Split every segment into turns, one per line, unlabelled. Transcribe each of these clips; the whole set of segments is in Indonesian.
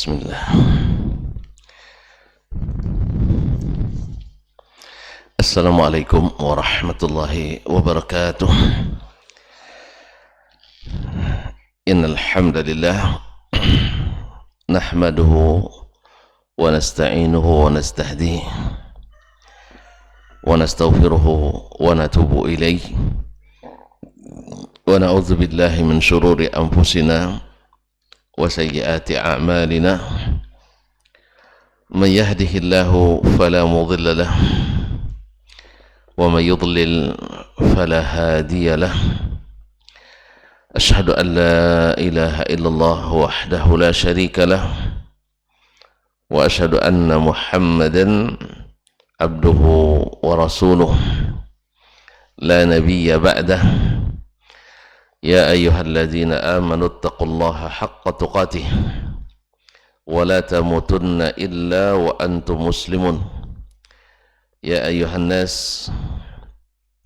Bismillah. Assalamualaikum warahmatullahi wabarakatuh. Innal hamdalillah nahmaduhu wa nasta'inuhu wa nastahdihi wa nastaghfiruhu wa natubu ilayhi wa na'udzu billahi min shururi anfusina wa sayyiati a'malina. Man yahdihillahu fala mudilla lahu wa man yudlil fala hadiya lahu. Asyhadu an la ilaha illallah wahdahu la syarika lah wa asyhadu anna Muhammadan abduhu wa rasuluh la nabiyya ba'dah. Ya ayyuhalladzina amanu ittaqullaha haqqa tuqatih wa la tamutunna illa wa antum muslimun. Ya ayyuhan nas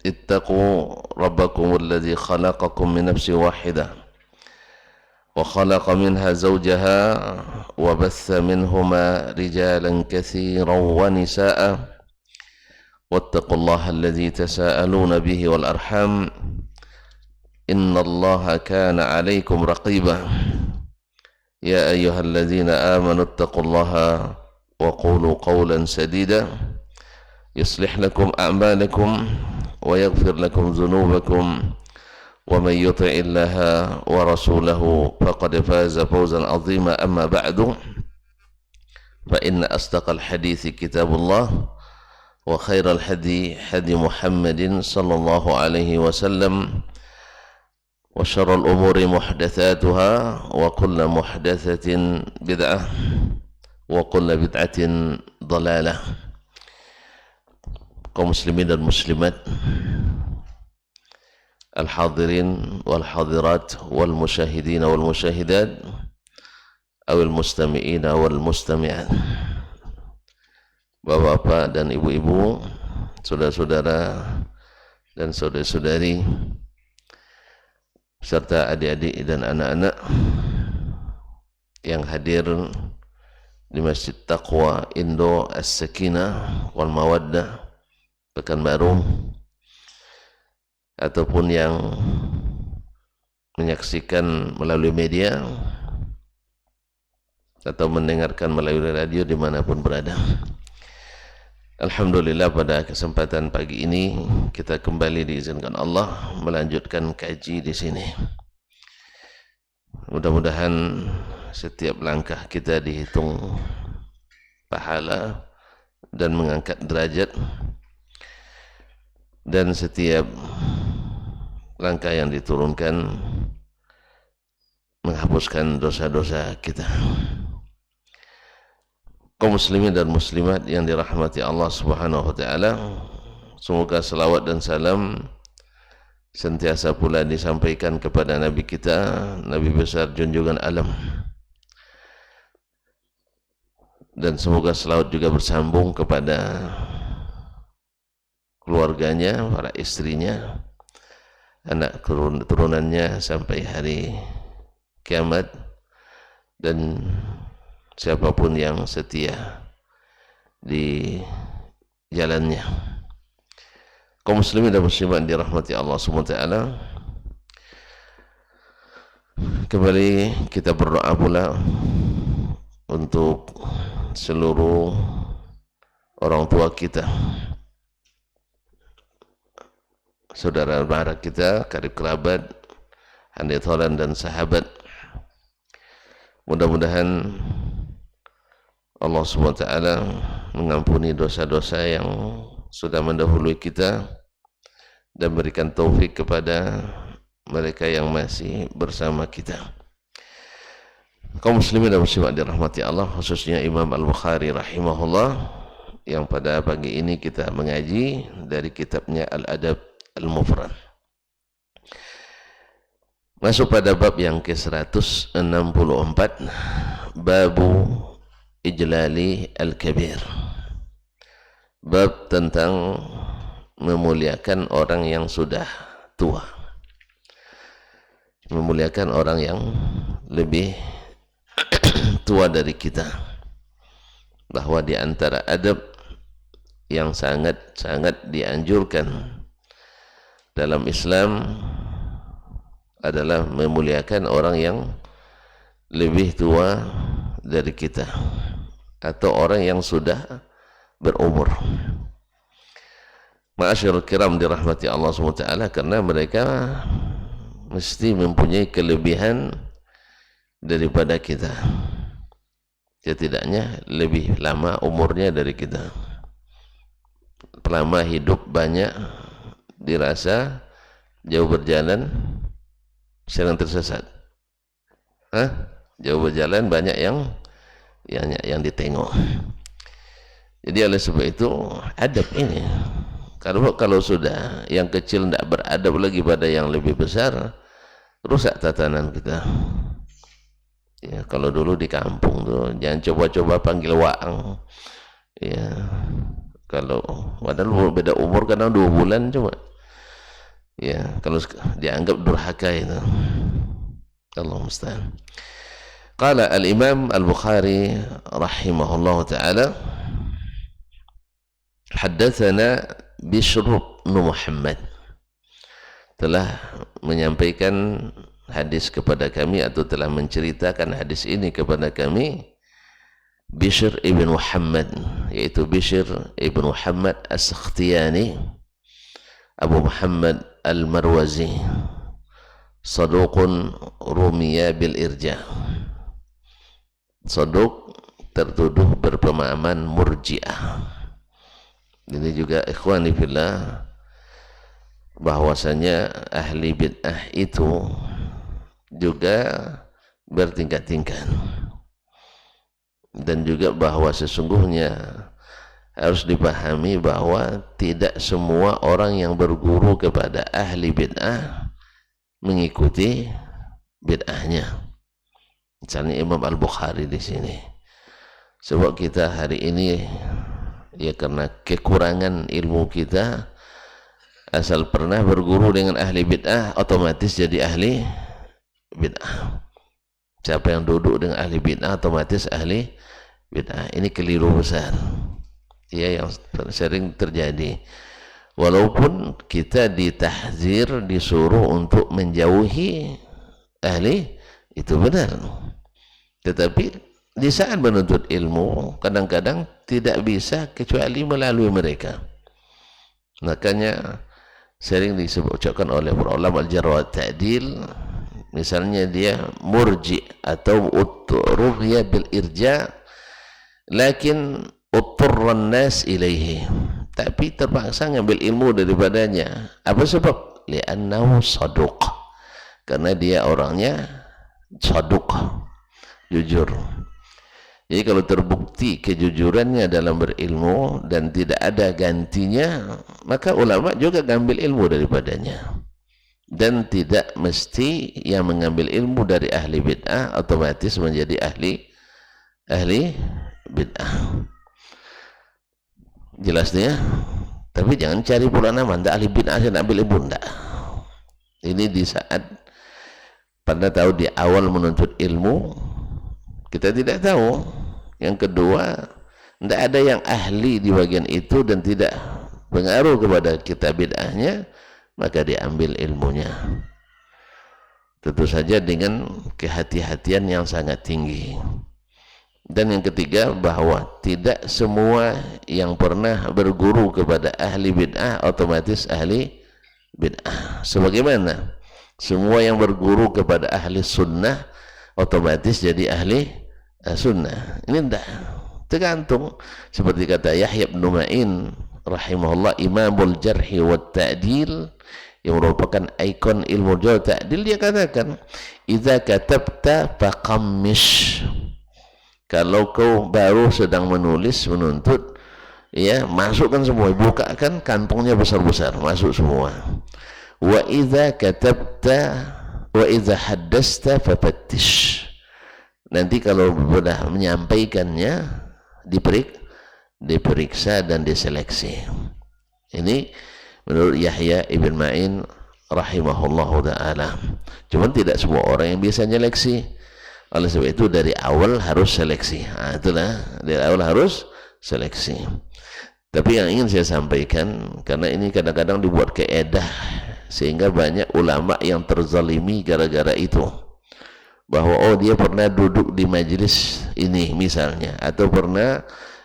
ittaqu rabbakum alladhi khalaqakum min nafsin wahidah wa khalaqa minha zawjaha wa batha minhuma rijalan katsiran wa nisaa wattaqullaha alladhi tasaaluna bihi wal arham innallaha kana 'alaykum raqiba. Ya ayyuhalladzina amanu ittaqullaha wa qulu qawlan sadida yuslih lakum a'malakum wa yaghfir lakum dhunubakum wa man yuti' illaha wa rasulahu faqad faza fawzan 'azima. Amma ba'du, fa inna asdaqal hadithi kitabullah wa khairal hadi hadi Muhammadin sallallahu alaihi wasallam wa syarrul umuri muhdatsatuha wa kullu muhdatsatin bid'ah wa kullu bid'atin dhalalah. Kaum muslimin dan muslimat, al-hadirin wal hadirat wal musyahidin wal musyahidat awil mustami'in wal mustami'at, bapak-bapak dan ibu-ibu, saudara-saudara dan saudari-saudari, serta adik-adik dan anak-anak yang hadir di Masjid Taqwa Indo As-Sakinah wal Mawaddah Pekanbaru, ataupun yang menyaksikan melalui media atau mendengarkan melalui radio dimanapun berada. Alhamdulillah, pada kesempatan pagi ini kita kembali diizinkan Allah melanjutkan kaji di sini. Mudah-mudahan setiap langkah kita dihitung pahala dan mengangkat derajat, dan setiap langkah yang diturunkan menghapuskan dosa-dosa kita. Kaum muslimin dan muslimat yang dirahmati Allah Subhanahu wa taala, semoga selawat dan salam sentiasa pula disampaikan kepada Nabi kita, Nabi besar junjungan alam, dan semoga selawat juga bersambung kepada keluarganya, para istrinya, anak turunannya sampai hari kiamat, dan siapapun yang setia di jalannya. Kaum muslimin dan muslimat dirahmati Allah SWT, kembali kita berdoa pula untuk seluruh orang tua kita, saudara mara kita, karib kerabat, handai tolan dan sahabat. Mudah-mudahan Allah SWT mengampuni dosa-dosa yang sudah mendahului kita dan berikan taufik kepada mereka yang masih bersama kita. Kaum muslimin dan muslimat dirahmati Allah, khususnya Imam Al-Bukhari rahimahullah, yang pada pagi ini kita mengaji dari kitabnya Al-Adab Al-Mufrad. Masuk pada bab yang ke-164, Babu Ijlali Al-Kabir, bab tentang memuliakan orang yang sudah tua, memuliakan orang yang lebih tua dari kita, bahwa di antara adab yang sangat-sangat dianjurkan dalam Islam adalah memuliakan orang yang lebih tua dari kita atau orang yang sudah berumur. Ma'asyiral kiram dirahmati Allah SWT, karena mereka mesti mempunyai kelebihan daripada kita, setidaknya lebih lama umurnya dari kita, lama hidup, banyak dirasa, jauh berjalan sering tersesat. Jauh berjalan banyak yang ditengok. Jadi oleh sebab itu adab ini, kalau sudah yang kecil tidak beradab lagi pada yang lebih besar, rusak tatanan kita. Ya, kalau dulu di kampung tuh jangan coba-coba panggil waang. Ya, kalau padahal beda umur kadang 2 bulan coba. Ya, kalau dianggap durhaka itu. Allah musta'an. Qala al-Imam Al-Bukhari rahimahullah ta'ala, haddatsana Bishr bin Muhammad, telah menyampaikan hadis kepada kami atau telah menceritakan hadis ini kepada kami Bishr ibn Muhammad, yaitu Bishr ibn Muhammad As-Sakhtiyani Abu Muhammad Al-Marwazi, saduqun rumiya bil irja, saduq tertuduh berpemahaman murji'ah. Ini juga ikhwani fillah, bahwasanya ahli bid'ah itu juga bertingkat-tingkat, dan juga bahwa sesungguhnya harus dipahami bahwa tidak semua orang yang berguru kepada ahli bid'ah mengikuti bid'ahnya. Misalnya Imam Al-Bukhari di sini, sebab kita hari ini ya karena kekurangan ilmu kita, asal pernah berguru dengan ahli bid'ah otomatis jadi ahli bid'ah. Siapa yang duduk dengan ahli bid'ah otomatis ahli bid'ah. Ini keliru besar ya, yang sering terjadi. Walaupun kita ditahzir, disuruh untuk menjauhi ahli, itu benar, tetapi di saat menuntut ilmu kadang-kadang tidak bisa kecuali melalui mereka. Makanya sering disebutkan oleh para ulama al-jarh wa ta'dil, misalnya dia murji atau rughya bil irja, lakin utturran nas ilaihi, tapi terpaksa ngambil ilmu daripadanya. Apa sebab? Li'annahu saduq, karena dia orangnya saduq, jujur. Jadi kalau terbukti kejujurannya dalam berilmu dan tidak ada gantinya, maka ulama juga ngambil ilmu daripadanya. Dan tidak mesti yang mengambil ilmu dari ahli bid'ah otomatis menjadi ahli bid'ah. Jelas dia. Tapi jangan cari pula nama, ahli bid'ah saya nak ambil ilmu, enggak. Ini di saat pada tahu di awal menuntut ilmu kita tidak tahu. Yang kedua, tidak ada yang ahli di bagian itu dan tidak pengaruh kepada kita bid'ahnya, maka diambil ilmunya. Tentu saja dengan kehati-hatian yang sangat tinggi. Dan yang ketiga, bahwa tidak semua yang pernah berguru kepada ahli bid'ah otomatis ahli bid'ah. Sebagaimana semua yang berguru kepada ahli sunnah otomatis jadi ahli sunnah. Ini tidak, tergantung. Seperti kata Yahya bin Ma'in rahimahullah, imamul jarhi wa ta'dil, yang merupakan ikon ilmu jarh ta'dil, dia katakan, idza katabta faqammish, kalau kau baru sedang menulis, menuntut, ya, masukkan semua, bukakan kantongnya besar-besar, masuk semua. Wa idza katabta wa idza haddasta fafattish, nanti kalau sudah menyampaikannya diperiksa dan diseleksi. Ini menurut Yahya ibn Ma'in rahimahullahu ta'ala. Cuman tidak semua orang yang bisa nyeleksi. Oleh sebab itu dari awal harus seleksi. Itulah dari awal harus seleksi. Tapi yang ingin saya sampaikan, karena ini kadang-kadang dibuat keedah sehingga banyak ulama yang terzalimi gara-gara itu, bahwa oh dia pernah duduk di majelis ini misalnya, atau pernah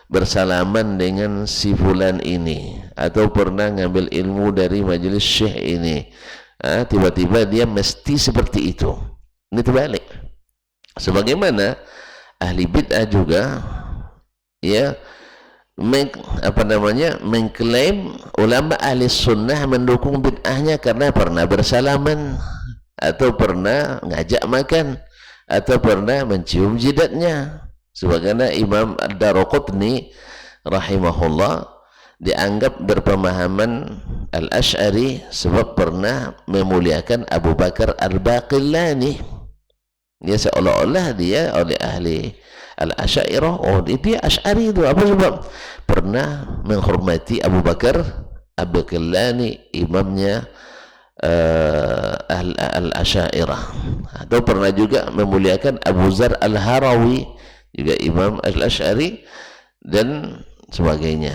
bersalaman dengan si fulan ini, atau pernah ngambil ilmu dari majelis syekh ini, tiba-tiba dia mesti seperti itu. Ini terbalik. Sebagaimana ahli bid'ah juga ya mengklaim ulama ahli sunnah mendukung bid'ahnya karena pernah bersalaman, atau pernah ngajak makan, atau pernah mencium jidatnya. Sebagaimana Imam Ad-Daraqutni rahimahullah dianggap berpemahaman Al-Asy'ari sebab pernah memuliakan Abu Bakar Al-Baqillani. Dia seolah-olah dia oleh ahli Al-Asy'ariyah, oh dia Asy'ari itu apa sebab pernah menghormati Abu Bakar Al-Baqillani, imamnya Al-Asy'ariyah. Atau pernah juga memuliakan Abu Zar Al-Harawi, juga imam Al-Asy'ari dan sebagainya.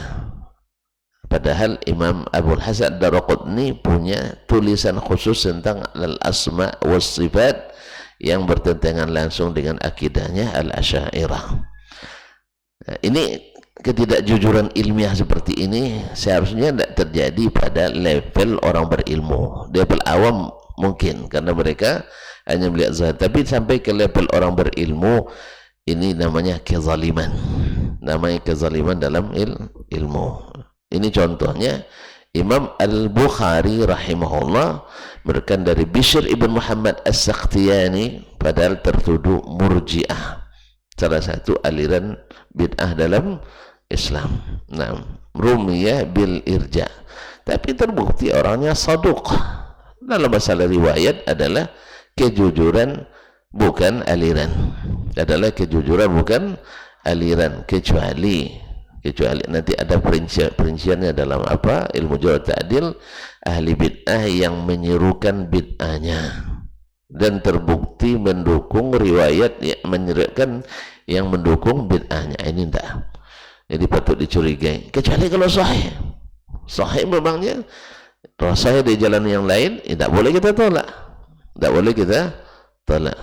Padahal Imam Abu Hasan Ad-Daraqutni punya tulisan khusus tentang al-asma was sifat yang bertentangan langsung dengan akidahnya Al-Asy'ariyah. Nah, ini ketidakjujuran ilmiah seperti ini seharusnya tidak terjadi pada level orang berilmu. Level awam mungkin karena mereka hanya melihat zahir, tapi sampai ke level orang berilmu ini namanya kezaliman. Namanya kezaliman dalam ilmu. Ini contohnya Imam Al-Bukhari rahimahullah berikan dari Bishr ibn Muhammad As-Sakhtiyani, padahal tertuduh murji'ah, salah satu aliran bid'ah dalam Islam. Nah, rumiyah bil irja, tapi terbukti orangnya saduq. Dalam masalah riwayat adalah kejujuran bukan aliran, adalah kejujuran bukan aliran, kecuali nanti ada perinciannya dalam apa ilmu jarh ta'dil, ahli bid'ah yang menyerukan bid'ahnya dan terbukti mendukung riwayat yang menyerukan yang mendukung bid'ahnya, ini tidak, jadi patut dicurigai. Kecuali kalau sahih memangnya sahih di jalan yang lain, tidak boleh kita tolak, tidak boleh kita tolak,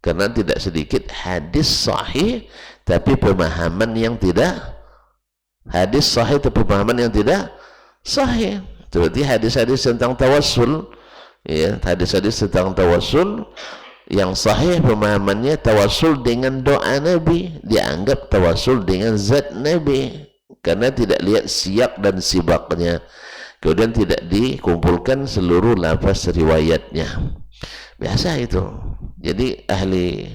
karena tidak sedikit hadis sahih tapi pemahaman yang tidak hadis sahih itu pemahaman yang tidak sahih. Seperti hadis-hadis tentang tawassul, ya, hadis-hadis tentang tawassul yang sahih pemahamannya tawassul dengan doa Nabi, dianggap tawassul dengan zat Nabi karena tidak lihat siyak dan sibaknya, kemudian tidak dikumpulkan seluruh lafaz riwayatnya. Biasa itu. Jadi ahli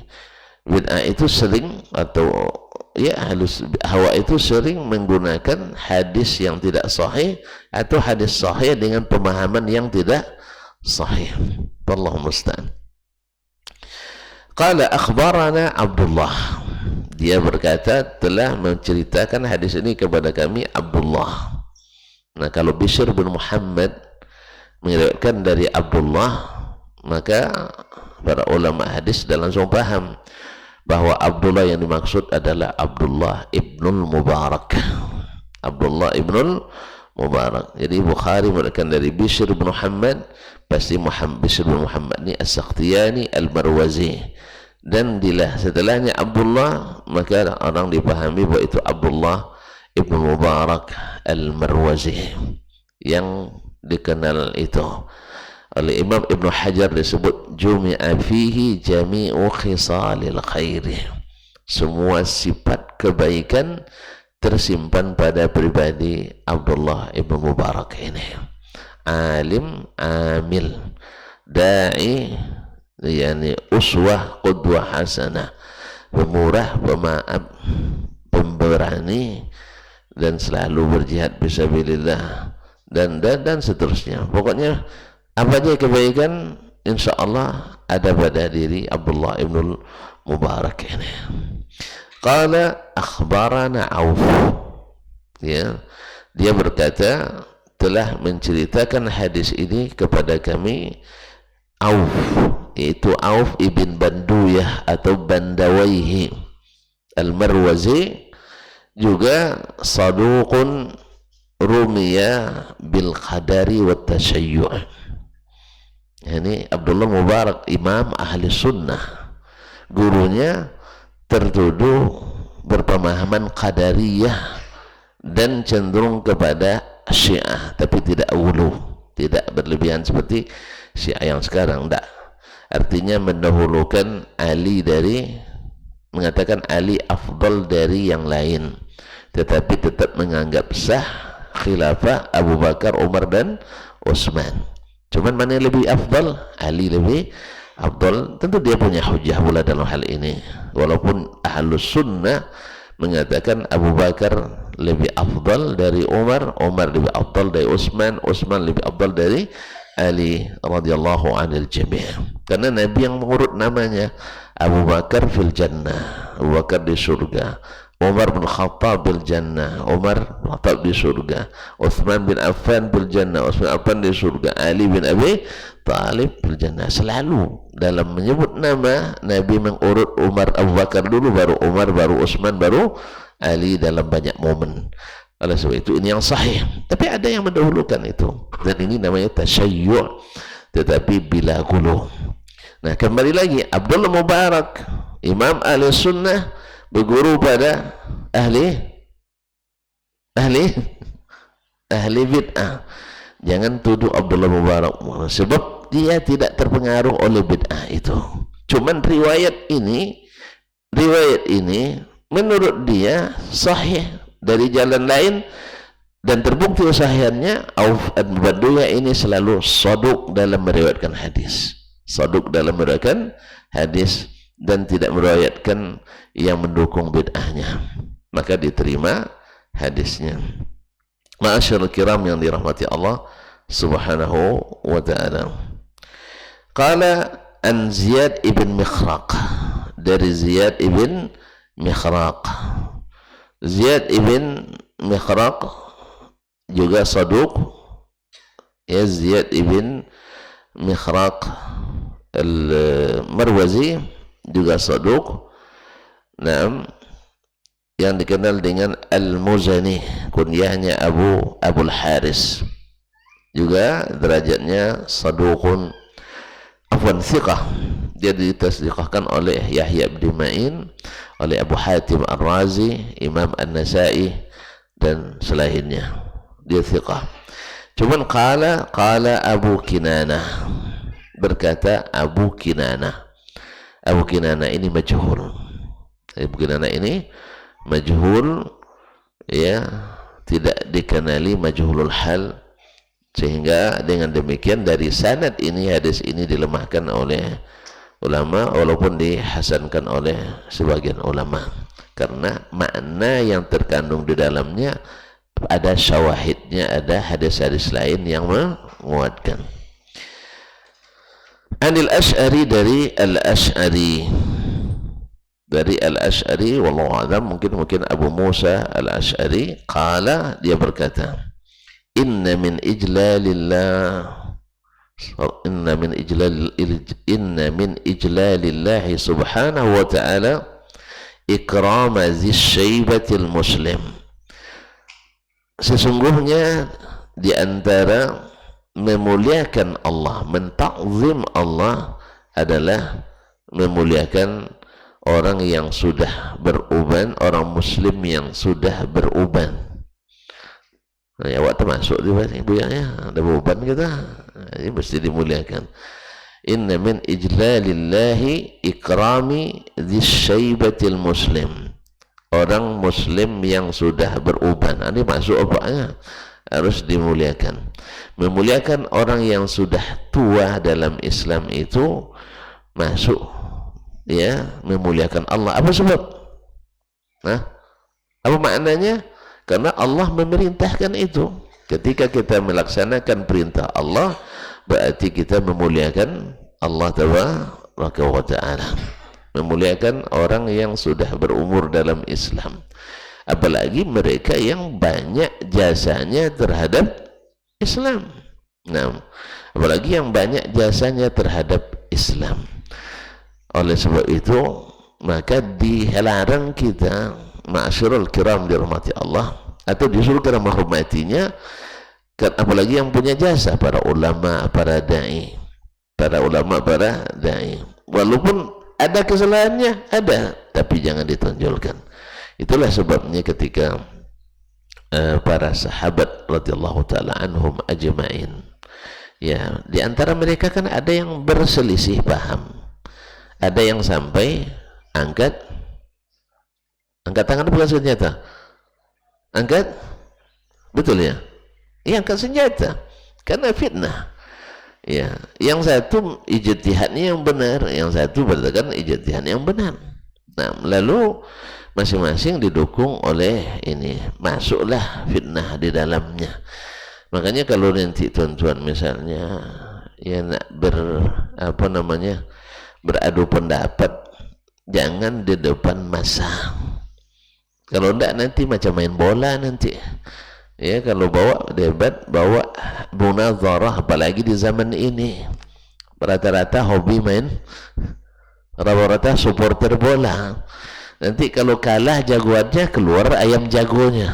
bid'ah itu sering, atau ya halus hawa itu sering menggunakan hadis yang tidak sahih atau hadis sahih dengan pemahaman yang tidak sahih. Wallahu musta'an. Qala akhbarana Abdullah, dia berkata telah menceritakan hadis ini kepada kami Abdullah. Nah, kalau Bishr bin Muhammad meriwayatkan dari Abdullah, maka para ulama hadis sudah langsung paham bahwa Abdullah yang dimaksud adalah Abdullah ibnul Mubarak. Abdullah ibnul Mubarak. Jadi Bukhari meriwayatkan dari Bishr bin Muhammad, pasti Bishr bin Muhammad ini As-Sakhtiyani Al-Marwazi, dan setelahnya Abdullah, maka orang dipahami bahwa itu Abdullah ibnul Mubarak Al-Marwazi yang dikenal itu oleh Imam Ibn Hajar disebut jumi'a fihi jami'u khisalil khairi, semua sifat kebaikan tersimpan pada pribadi Abdullah Ibn Mubarak ini. Alim, amil, da'i, yani uswah, qudwah hasanah, pemurah, pemaaf, pemberani, dan selalu berjihad fisabilillah, dan seterusnya. Pokoknya apa aja kebaikan insyaallah ada pada diri Abdullah ibn Mubarak ini. Qala akhbarana Auf, ya, dia berkata telah menceritakan hadis ini kepada kami Auf yaitu Auf ibn Banduyah atau Bandawaihi Al-Marwazi, juga saduqun rumiya bil qadari wat tasyayyu'. Ini Abdullah Mubarak, imam ahli sunnah, gurunya tertuduh berpemahaman qadariyah dan cenderung kepada Syiah, tapi tidak ulu, tidak berlebihan seperti Syiah yang sekarang. Tidak, artinya mendahulukan Ali dari, mengatakan Ali afdal dari yang lain, tetapi tetap menganggap sah khilafah Abu Bakar, Umar dan Utsman. Cuman mana yang lebih afdal? Ali lebih afdal. Tentu dia punya hujah pula dalam hal ini, walaupun ahlus sunnah mengatakan Abu Bakar lebih afdal dari Umar, Umar lebih afdal dari Utsman, Utsman lebih afdal dari Ali radhiyallahu anil jami'. Karena Nabi yang mengurut namanya, Abu Bakar fil jannah, Abu Bakar di surga, Umar bin Khattab bil jannah, Umar bin Khattab di surga, Utsman bin Affan bil jannah, Utsman bin Affan di surga, Ali bin Abi Thalib bil jannah. Selalu dalam menyebut nama, Nabi mengurut Umar, Abu Bakar dulu, baru Umar, baru Utsman, baru Ali dalam banyak momen. Oleh sebab itu ini yang sahih, tapi ada yang mendahulukan itu, dan ini namanya tasyayyu', tetapi bila gulu. Nah, kembali lagi, Abdullah Mubarak, imam ahli sunnah, berguru pada ahli bid'ah. Jangan tuduh Abdullah Mubarak, sebab dia tidak terpengaruh oleh bid'ah itu. Cuman riwayat ini menurut dia sahih dari jalan lain, dan terbukti sahihannya. Auf al-Banduyah ini selalu saduq dalam meriwayatkan hadis, dan tidak meriwayatkan yang mendukung bid'ahnya, maka diterima hadisnya. Ma'asyarul kiram yang dirahmati Allah subhanahu wa ta'ala. Qala an Ziyad ibn Mikhraq, dari Ziyad ibn Mikhraq. Ziyad ibn Mikhraq juga saduq, ya. Ziyad ibn Mikhraq al-Marwazi juga saduq. Naam, yang dikenal dengan Al-Muzani, kunyahnya Abul Haris, juga derajatnya saduqun, afwan thiqah. Dia ditasdiqahkan oleh Yahya bin Ma'in, oleh Abu Hatim Ar-Razi, Imam An-Nasai, dan selainnya. Dia thiqah. Cuman qala Abu Kinanah, berkata Abu Kinanah ini majhul. Abu Kinanah ini majhul, ya, tidak dikenali, majhulul hal, sehingga dengan demikian dari sanad ini, hadis ini dilemahkan oleh ulama, walaupun dihasankan oleh sebagian ulama, karena makna yang terkandung di dalamnya ada syawahidnya, ada hadis-hadis lain yang menguatkan. Anil Ash'ari, dari Al-Ash'ari, wallahu a'lam, mungkin Abu Musa Al-Ash'ari, qala, dia berkata, inna min ijlalillahi subhanahu wa ta'ala ikrama zis syaibatil muslim. Sesungguhnya di antara memuliakan Allah, mentakzim Allah, adalah memuliakan orang yang sudah beruban, orang muslim yang sudah beruban. Nah, ya, awak termasuk di ibu ya, ada beruban kita, ini mesti dimuliakan. Inna min ijlalillahi ikrami dzis syaibatil muslim, orang muslim yang sudah beruban. Ini masuk apanya, harus dimuliakan. Memuliakan orang yang sudah tua dalam Islam itu masuk, ya, memuliakan Allah. Apa sebab? Apa maknanya? Karena Allah memerintahkan itu. Ketika kita melaksanakan perintah Allah, berarti kita memuliakan Allah tabaraka wa ta'ala, memuliakan orang yang sudah berumur dalam Islam, apalagi mereka yang banyak jasanya terhadap Islam. Nah, apalagi yang banyak jasanya terhadap Islam. Oleh sebab itu maka dilarang kita, ma'asyiral kiram dirahmati Allah, atau disuruh kita menghormatinya, apalagi yang punya jasa, para ulama, para dai, walaupun ada kesalahannya, ada, tapi jangan ditonjolkan. Itulah sebabnya ketika para sahabat radhiyallahu taala anhum ajma'in, ya, di antara mereka kan ada yang berselisih paham, ada yang sampai angkat tangan bukan senjata, angkat, betul ya, iya, angkat senjata karena fitnah. Ya, yang satu ijtihadnya yang benar, yang satu berkatakan ijtihad yang benar. Nah, lalu masing-masing didukung oleh ini, masuklah fitnah di dalamnya. Makanya kalau nanti tuan-tuan misalnya ya nak beradu pendapat, jangan di depan massa. Kalau enggak nanti macam main bola nanti. Ya, kalau bawa debat, bawa munazarah, apalagi di zaman ini rata-rata hobi main, rata-rata supporter bola. Nanti kalau kalah jagoannya, keluar ayam jagonya,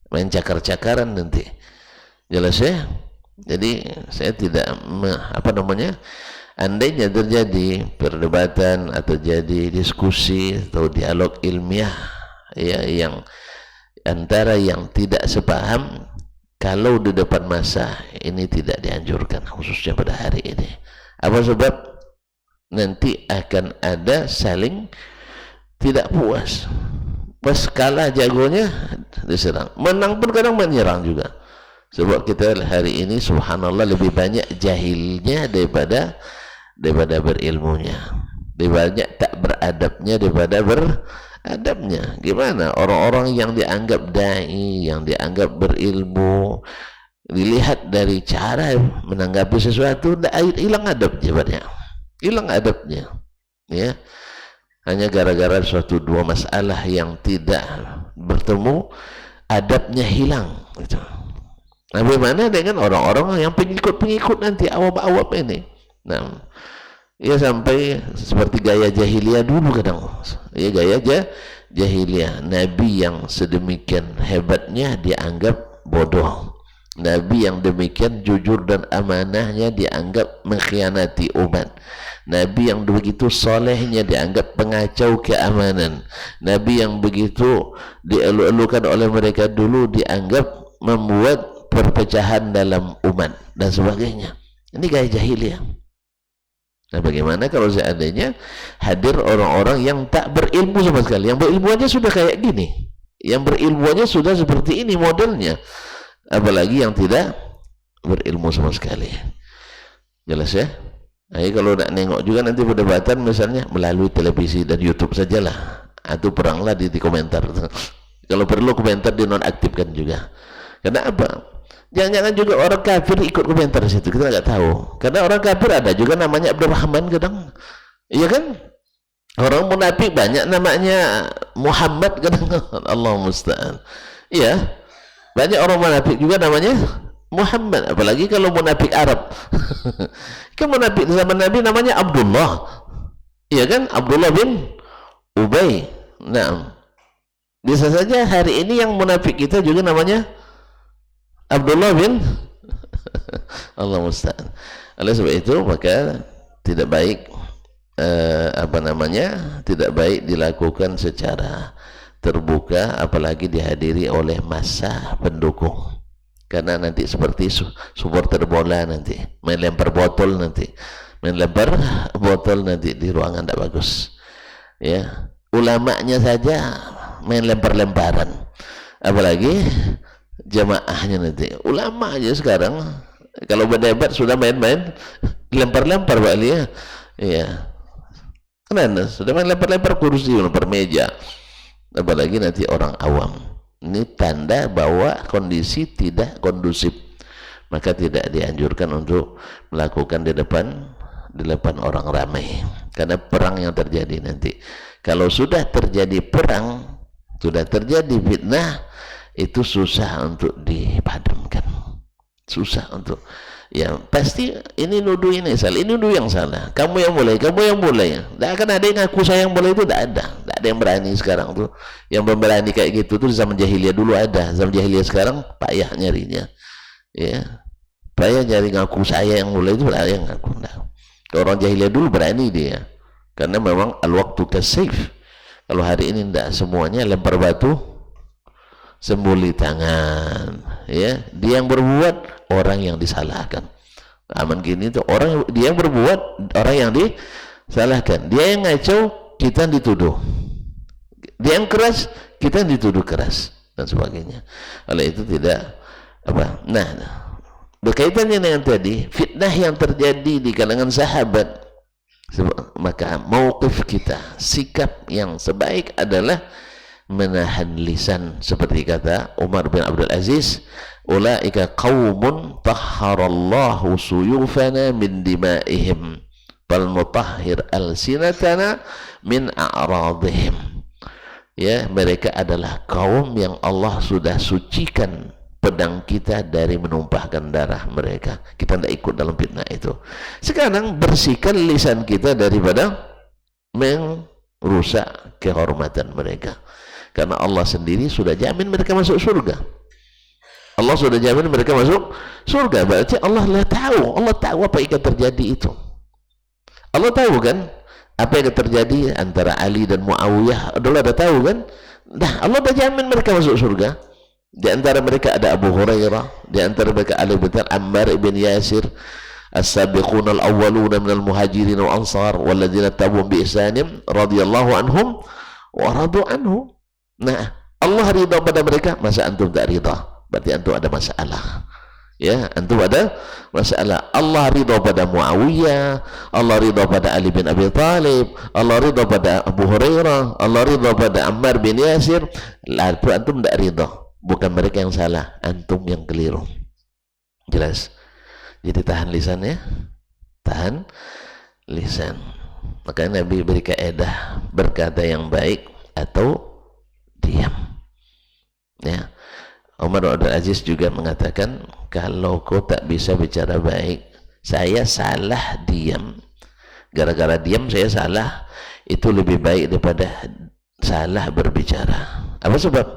main cakar-cakaran nanti. Jelas ya? Jadi saya tidak andainya terjadi perdebatan atau jadi diskusi atau dialog ilmiah ya, yang antara yang tidak sepaham, kalau di depan massa ini tidak dianjurkan, khususnya pada hari ini. Apa sebab? Nanti akan ada saling tidak puas. Pas kalah jagonya diserang, menang pun kadang menyerang juga. Sebab kita hari ini subhanallah lebih banyak jahilnya daripada berilmunya, lebih banyak tak beradabnya daripada beradabnya. Gimana orang-orang yang dianggap dai, yang dianggap berilmu, dilihat dari cara menanggapi sesuatu, hilang adabnya, banyak hilang adabnya, ya, hanya gara-gara suatu dua masalah yang tidak bertemu, adabnya hilang gitu. Nah, bagaimana dengan orang-orang yang pengikut-pengikut nanti, awam-awam ini? Nah, ya sampai seperti gaya jahiliyah dulu kadang, ya, gaya jahiliyah. Nabi yang sedemikian hebatnya dianggap bodoh, Nabi yang demikian jujur dan amanahnya dianggap mengkhianati umat, Nabi yang begitu solehnya dianggap pengacau keamanan, Nabi yang begitu dielu-elukan oleh mereka dulu dianggap membuat perpecahan dalam umat dan sebagainya. Ini gaya jahiliyah. Nah, bagaimana kalau seandainya hadir orang-orang yang tak berilmu sama sekali, yang berilmuannya sudah kayak gini, yang berilmuannya sudah seperti ini modelnya, apalagi yang tidak berilmu sama sekali. Jelas ya? Nah, kalau nak nengok juga nanti perdebatan misalnya melalui televisi dan YouTube sajalah, atau peranglah di komentar. Kalau perlu komentar dinonaktifkan juga. Kenapa? Jangan-jangan juga orang kafir ikut komentar di situ, kita nggak tahu. Karena orang kafir ada juga namanya Abdurrahman kadang, iya kan? Orang munafik banyak namanya Muhammad kadang. Allah musta'an. Iya, banyak orang munafik juga namanya Muhammad, apalagi kalau munafik Arab. Kan munafik zaman Nabi namanya Abdullah, iya kan? Abdullah bin Ubay. Nah, bisa saja hari ini yang munafik kita juga namanya Abdullah bin Allah musta'an. Oleh sebab itu maka tidak baik tidak baik dilakukan secara terbuka, apalagi dihadiri oleh massa pendukung, karena nanti seperti supporter bola nanti main lempar botol nanti di ruangan tidak bagus ya. Ulamanya saja main lempar-lemparan, apalagi jamaahnya nanti. Ulama aja sekarang kalau berdebat sudah main-main lempar-lempar Pak Ali ya. Iya. Karena sudah main lempar-lempar kursi, lempar meja. Apalagi nanti orang awam. Ini tanda bahwa kondisi tidak kondusif. Maka tidak dianjurkan untuk melakukan di depan orang ramai. Karena perang yang terjadi nanti. Kalau sudah terjadi perang, sudah terjadi fitnah, itu susah untuk dipadamkan, susah untuk Ya pasti ini nuduh ini salah, ini nuduh yang salah, kamu yang mulai, tidak akan ada yang ngaku saya yang mulai, itu tidak ada yang berani sekarang tuh. Yang berani kayak gitu tuh zaman jahiliyah dulu ada, zaman jahiliyah sekarang payah nyarinya, ya payah nyari ngaku saya yang mulai, itu ada yang ngaku. Nah, orang jahiliyah dulu berani dia, karena memang al-waktu kasif. Kalau hari ini tidak, semuanya lempar batu sembuli tangan, ya dia yang berbuat, orang yang disalahkan. Aman gini tuh, orang dia yang berbuat, orang yang disalahkan. Dia yang ngaco, kita yang dituduh. Dia yang keras, kita yang dituduh keras, dan sebagainya. Oleh itu tidak apa. Nah, berkaitannya dengan tadi fitnah yang terjadi di kalangan sahabat, maka mauqif kita, sikap yang sebaik adalah menahan lisan, seperti kata Umar bin Abdul Aziz, ulaika qaumun tahharallahu suyufana min dimaihim fal mutahhir alsinatana min a'radihim. Ya, mereka adalah kaum yang Allah sudah sucikan pedang kita dari menumpahkan darah mereka. Kita tidak ikut dalam fitnah itu. Sekarang bersihkan lisan kita daripada merusak kehormatan mereka. Karena Allah sendiri sudah jamin mereka masuk surga. Allah sudah jamin mereka masuk surga. Berarti Allah tahu. Allah tahu apa yang akan terjadi itu. Allah tahu kan apa yang akan terjadi antara Ali dan Muawiyah. Allah dah tahu kan. Nah, Allah dah jamin mereka masuk surga. Di antara mereka ada Abu Hurairah, di antara mereka Ali bin Ammar ibn Yasir, as-sabiquna al-awwaluna minal muhajirin wal ansar walladzina tabi'uhum bi ihsanin radhiyallahu anhum wa radu anhu. Nah, Allah ridha pada mereka, masa antum tak ridha? Berarti antum ada masalah. Ya, antum ada masalah. Allah ridha pada Muawiyah, Allah ridha pada Ali bin Abi Thalib, Allah ridha pada Abu Hurairah, Allah ridha pada Ammar bin Yasir. Lalu antum tak ridha. Bukan mereka yang salah, antum yang keliru. Jelas? Jadi tahan lisan ya. Tahan lisan. Makanya Nabi beri kaedah, berkata yang baik atau diam. Ya. Umar bin Abdul Aziz juga mengatakan, kalau kau tak bisa bicara baik, saya salah diam. Gara-gara diam saya salah, itu lebih baik daripada salah berbicara. Apa sebab?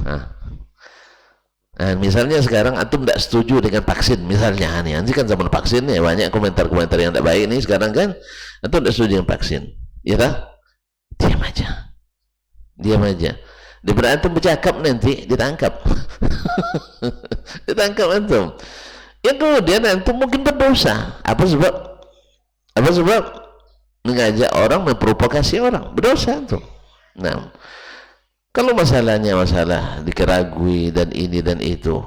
Nah, misalnya sekarang antum tidak setuju dengan vaksin, misalnya nanti kan zaman vaksin ya banyak komentar-komentar yang tidak baik nih sekarang kan, antum tidak setuju dengan vaksin, ya tak? Diam aja, diam aja. Daripada antum bercakap nanti ditangkap, ditangkap antum. Ya kemudian antum mungkin berdosa. Apa sebab? Apa sebab? Mengajak orang, memprovokasi orang, berdosa antum. Nah, kalau masalahnya masalah dikeragui dan ini dan itu,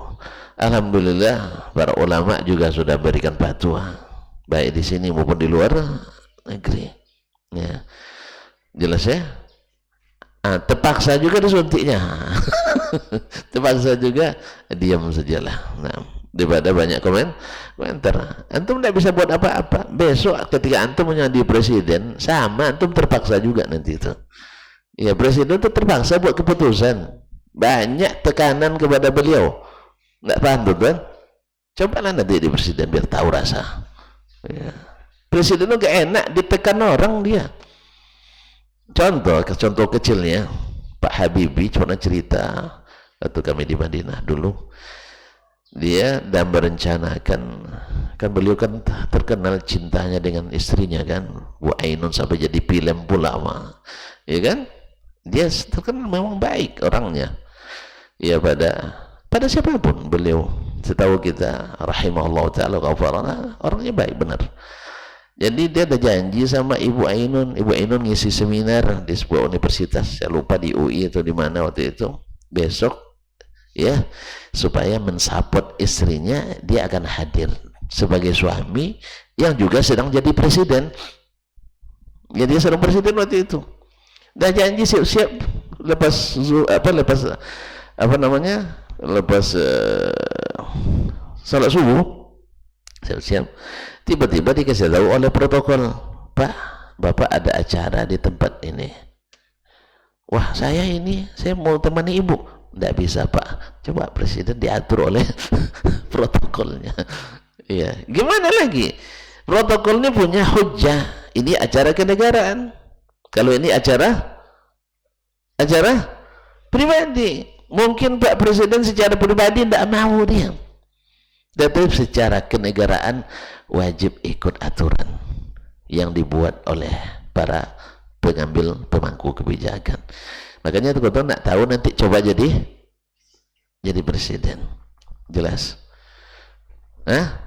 alhamdulillah para ulama juga sudah berikan fatwa, baik di sini maupun di luar negeri. Ya, jelas ya. Terpaksa juga disuntiknya, terpaksa juga diam sajalah. Nah, daripada banyak komentar, antum tidak bisa buat apa-apa. Besok ketika antum menjadi presiden, sama antum terpaksa juga nanti itu. Ya, presiden itu terpaksa buat keputusan, banyak tekanan kepada beliau, nggak pantut kan? Cobalah nanti di presiden biar tahu rasa. Ya. Presiden itu gak enak ditekan orang dia. Contoh kecilnya, Pak Habibie pernah cerita waktu kami di Madinah dulu, dia dan merencanakan, kan beliau kan terkenal cintanya dengan istrinya kan, Bu Ainun, sampai jadi film pula mah, ya kan? Dia terkenal memang baik orangnya, ya pada siapapun beliau, setahu kita rahimahullah ta'ala ghafarana, orangnya baik benar. Jadi dia ada janji sama Ibu Ainun. Ibu Ainun ngisi seminar di sebuah universitas, saya lupa di UI atau di mana waktu itu, besok ya, supaya mensupport istrinya, dia akan hadir sebagai suami yang juga sedang jadi presiden. Ya, dia sedang presiden waktu itu. Dah janji siap-siap lepas salat subuh, siap-siap. Tiba-tiba dikasih tahu oleh protokol, Pak, Bapak ada acara di tempat ini. Wah, saya mau temani Ibu. Tidak bisa, Pak. Coba presiden diatur oleh protokolnya. Iya, gimana lagi? Protokolnya punya hujah. Ini acara kenegaraan. Kalau ini acara pribadi. Mungkin Pak Presiden secara pribadi tidak mau dia. Tapi secara kenegaraan wajib ikut aturan yang dibuat oleh para pengambil pemangku kebijakan. Makanya teman-teman nak tahu nanti coba jadi presiden. Jelas? Hah?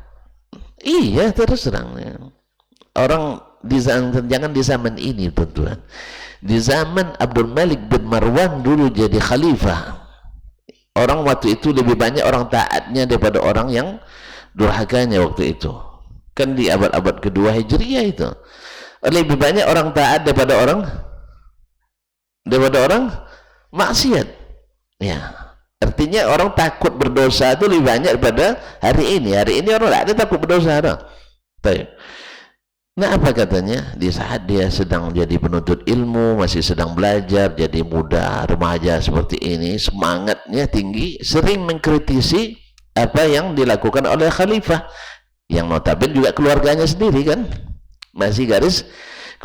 Iya, terus terang. Orang jangan di zaman ini, teman-teman. Di zaman Abdul Malik bin Marwan dulu jadi khalifah. Orang waktu itu lebih banyak orang taatnya daripada orang yang durhakanya waktu itu. Kan di abad-abad kedua Hijriah itu. Lebih banyak orang taat daripada orang maksiat. Ya. Artinya orang takut berdosa itu lebih banyak daripada hari ini. Hari ini orang tidak ada takut berdosa. Baik. Nah, apa katanya? Di saat dia sedang jadi penuntut ilmu, masih sedang belajar, jadi muda, remaja seperti ini, semangatnya tinggi, sering mengkritisi apa yang dilakukan oleh khalifah, yang notabene juga keluarganya sendiri kan, masih garis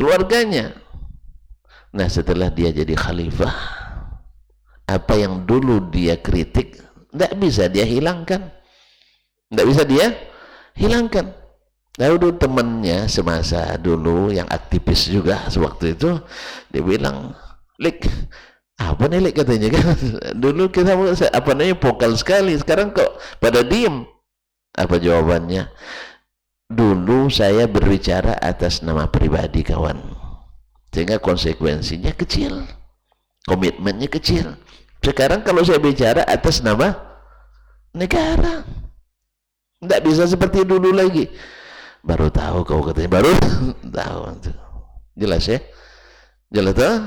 keluarganya. Nah, setelah dia jadi khalifah, apa yang dulu dia kritik, tidak bisa dia hilangkan. Tidak bisa dia hilangkan. Lalu temannya semasa dulu yang aktivis juga sewaktu itu, dia bilang, Lik, apa nih Lik katanya kan, dulu kita apa namanya vokal sekali, sekarang kok pada diem. Apa jawabannya? Dulu saya berbicara atas nama pribadi kawan, sehingga konsekuensinya kecil, komitmennya kecil. Sekarang kalau saya bicara atas nama negara, tidak bisa seperti dulu lagi. Baru tahu kau katanya, baru tahu. Jelas ya? Jelas tuh?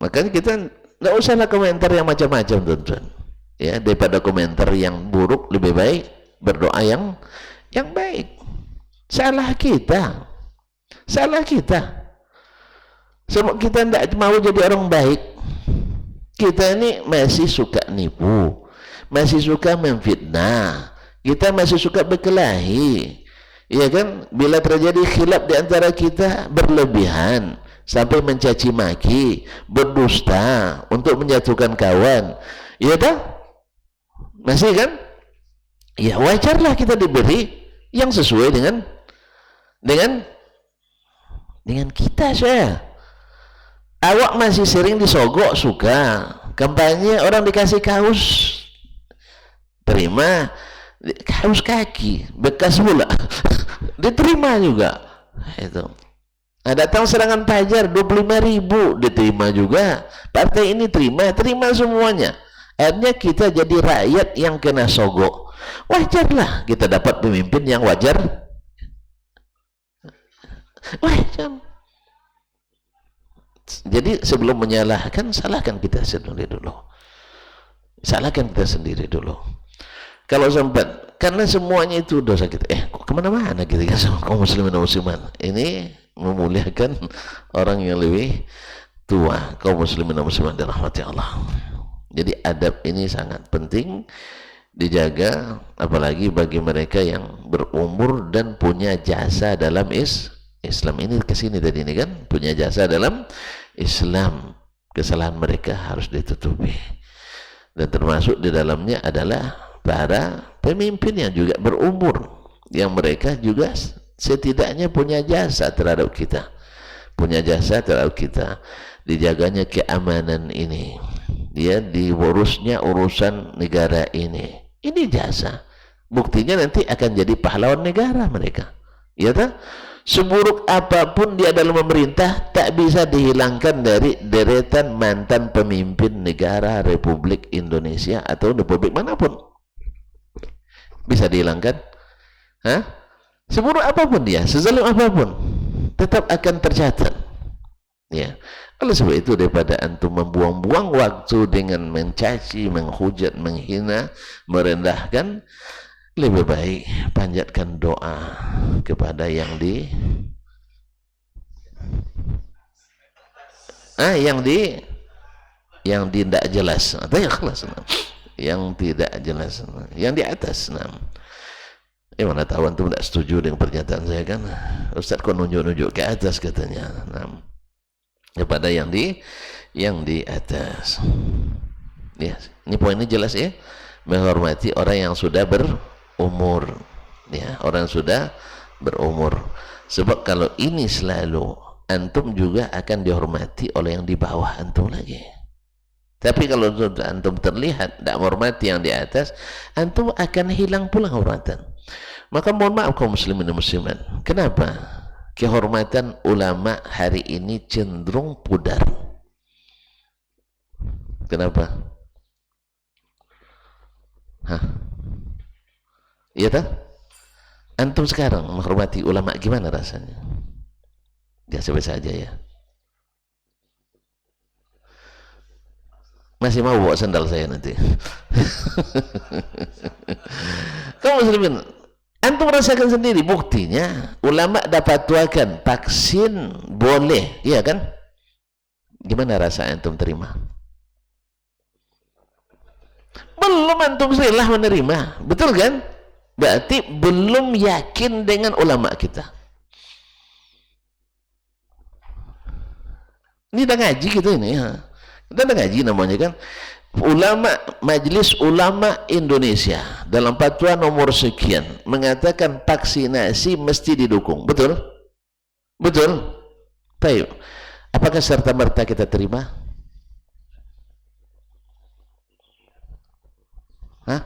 Makanya kita tidak usahlah komentar yang macam-macam, teman-teman. Ya, daripada komentar yang buruk, lebih baik berdoa yang baik. Salah kita. Sebab kita tidak mau jadi orang baik. Kita ini masih suka nipu, masih suka memfitnah, kita masih suka berkelahi. Iya kan, bila terjadi khilaf di antara kita berlebihan sampai mencaci maki, berdusta untuk menjatuhkan kawan, iya dah, masih kan? Ya wajarlah kita diberi yang sesuai dengan kita saya. Awak masih sering disogok, suka kampanye orang dikasih kaos, terima. Kaos kaki bekas pula diterima juga. Itu datang serangan pajar 25.000 diterima juga. Partai ini terima semuanya. Akhirnya kita jadi rakyat yang kena sogok. Wajarlah kita dapat pemimpin yang wajar. Jadi sebelum menyalahkan, salahkan kita sendiri dulu. Kalau sempat, karena semuanya itu dosa kita. Kok kemana-mana kita kan sama kaum muslimin dan muslimat. Ini memuliakan orang yang lebih tua, kaum muslimin dan muslimat dirahmati Allah. Jadi adab ini sangat penting dijaga, apalagi bagi mereka yang berumur dan punya jasa dalam Islam. Ini kesini tadi ini kan, punya jasa dalam Islam. Kesalahan mereka harus ditutupi. Dan termasuk di dalamnya adalah para pemimpin yang juga berumur, yang mereka juga setidaknya punya jasa terhadap kita, dijaganya keamanan ini, dia diurusnya urusan negara ini jasa. Buktinya nanti akan jadi pahlawan negara mereka, ya tak? Seburuk apapun dia dalam memerintah, tak bisa dihilangkan dari deretan mantan pemimpin negara Republik Indonesia atau Republik manapun. Bisa dihilangkan? Seburuk apapun dia, sezalim apapun, tetap akan tercatat. Ya. Oleh sebab itu, daripada antum membuang-buang waktu dengan mencaci, menghujat, menghina, merendahkan, lebih baik panjatkan doa kepada yang tidak jelas atau yang ikhlas, yang tidak jelas, yang di atas. Mana tahu antum tidak setuju dengan pernyataan saya kan? Ustaz kok nunjuk-nunjuk ke atas katanya. Nah, kepada yang di atas. Ya, ini poinnya jelas ya. Menghormati orang yang sudah berumur. Ya, orang yang sudah berumur. Sebab kalau ini selalu, antum juga akan dihormati oleh yang di bawah antum lagi. Tapi kalau antum terlihat tidak menghormati yang di atas, antum akan hilang pula kehormatan. Maka mohon maaf kaum muslimin dan muslimat, kenapa kehormatan ulama hari ini cenderung pudar? Kenapa? Hah? Iya tak? Antum sekarang menghormati ulama gimana rasanya? Biasa-biasa aja ya. Masih mau bawa sandal saya nanti. Kaum muslimin, antum merasakan sendiri buktinya ulama dapat fatwakan vaksin boleh, iya kan? Gimana rasa antum terima? Belum antum setelah menerima, betul kan? Berarti belum yakin dengan ulama kita. Ini udah ngaji gitu ini ya. Kita udah ngaji namanya kan. Ulama, Majelis Ulama Indonesia dalam fatwa nomor sekian mengatakan vaksinasi mesti didukung. Betul? Betul? Baik. Apakah serta-merta kita terima? Hah?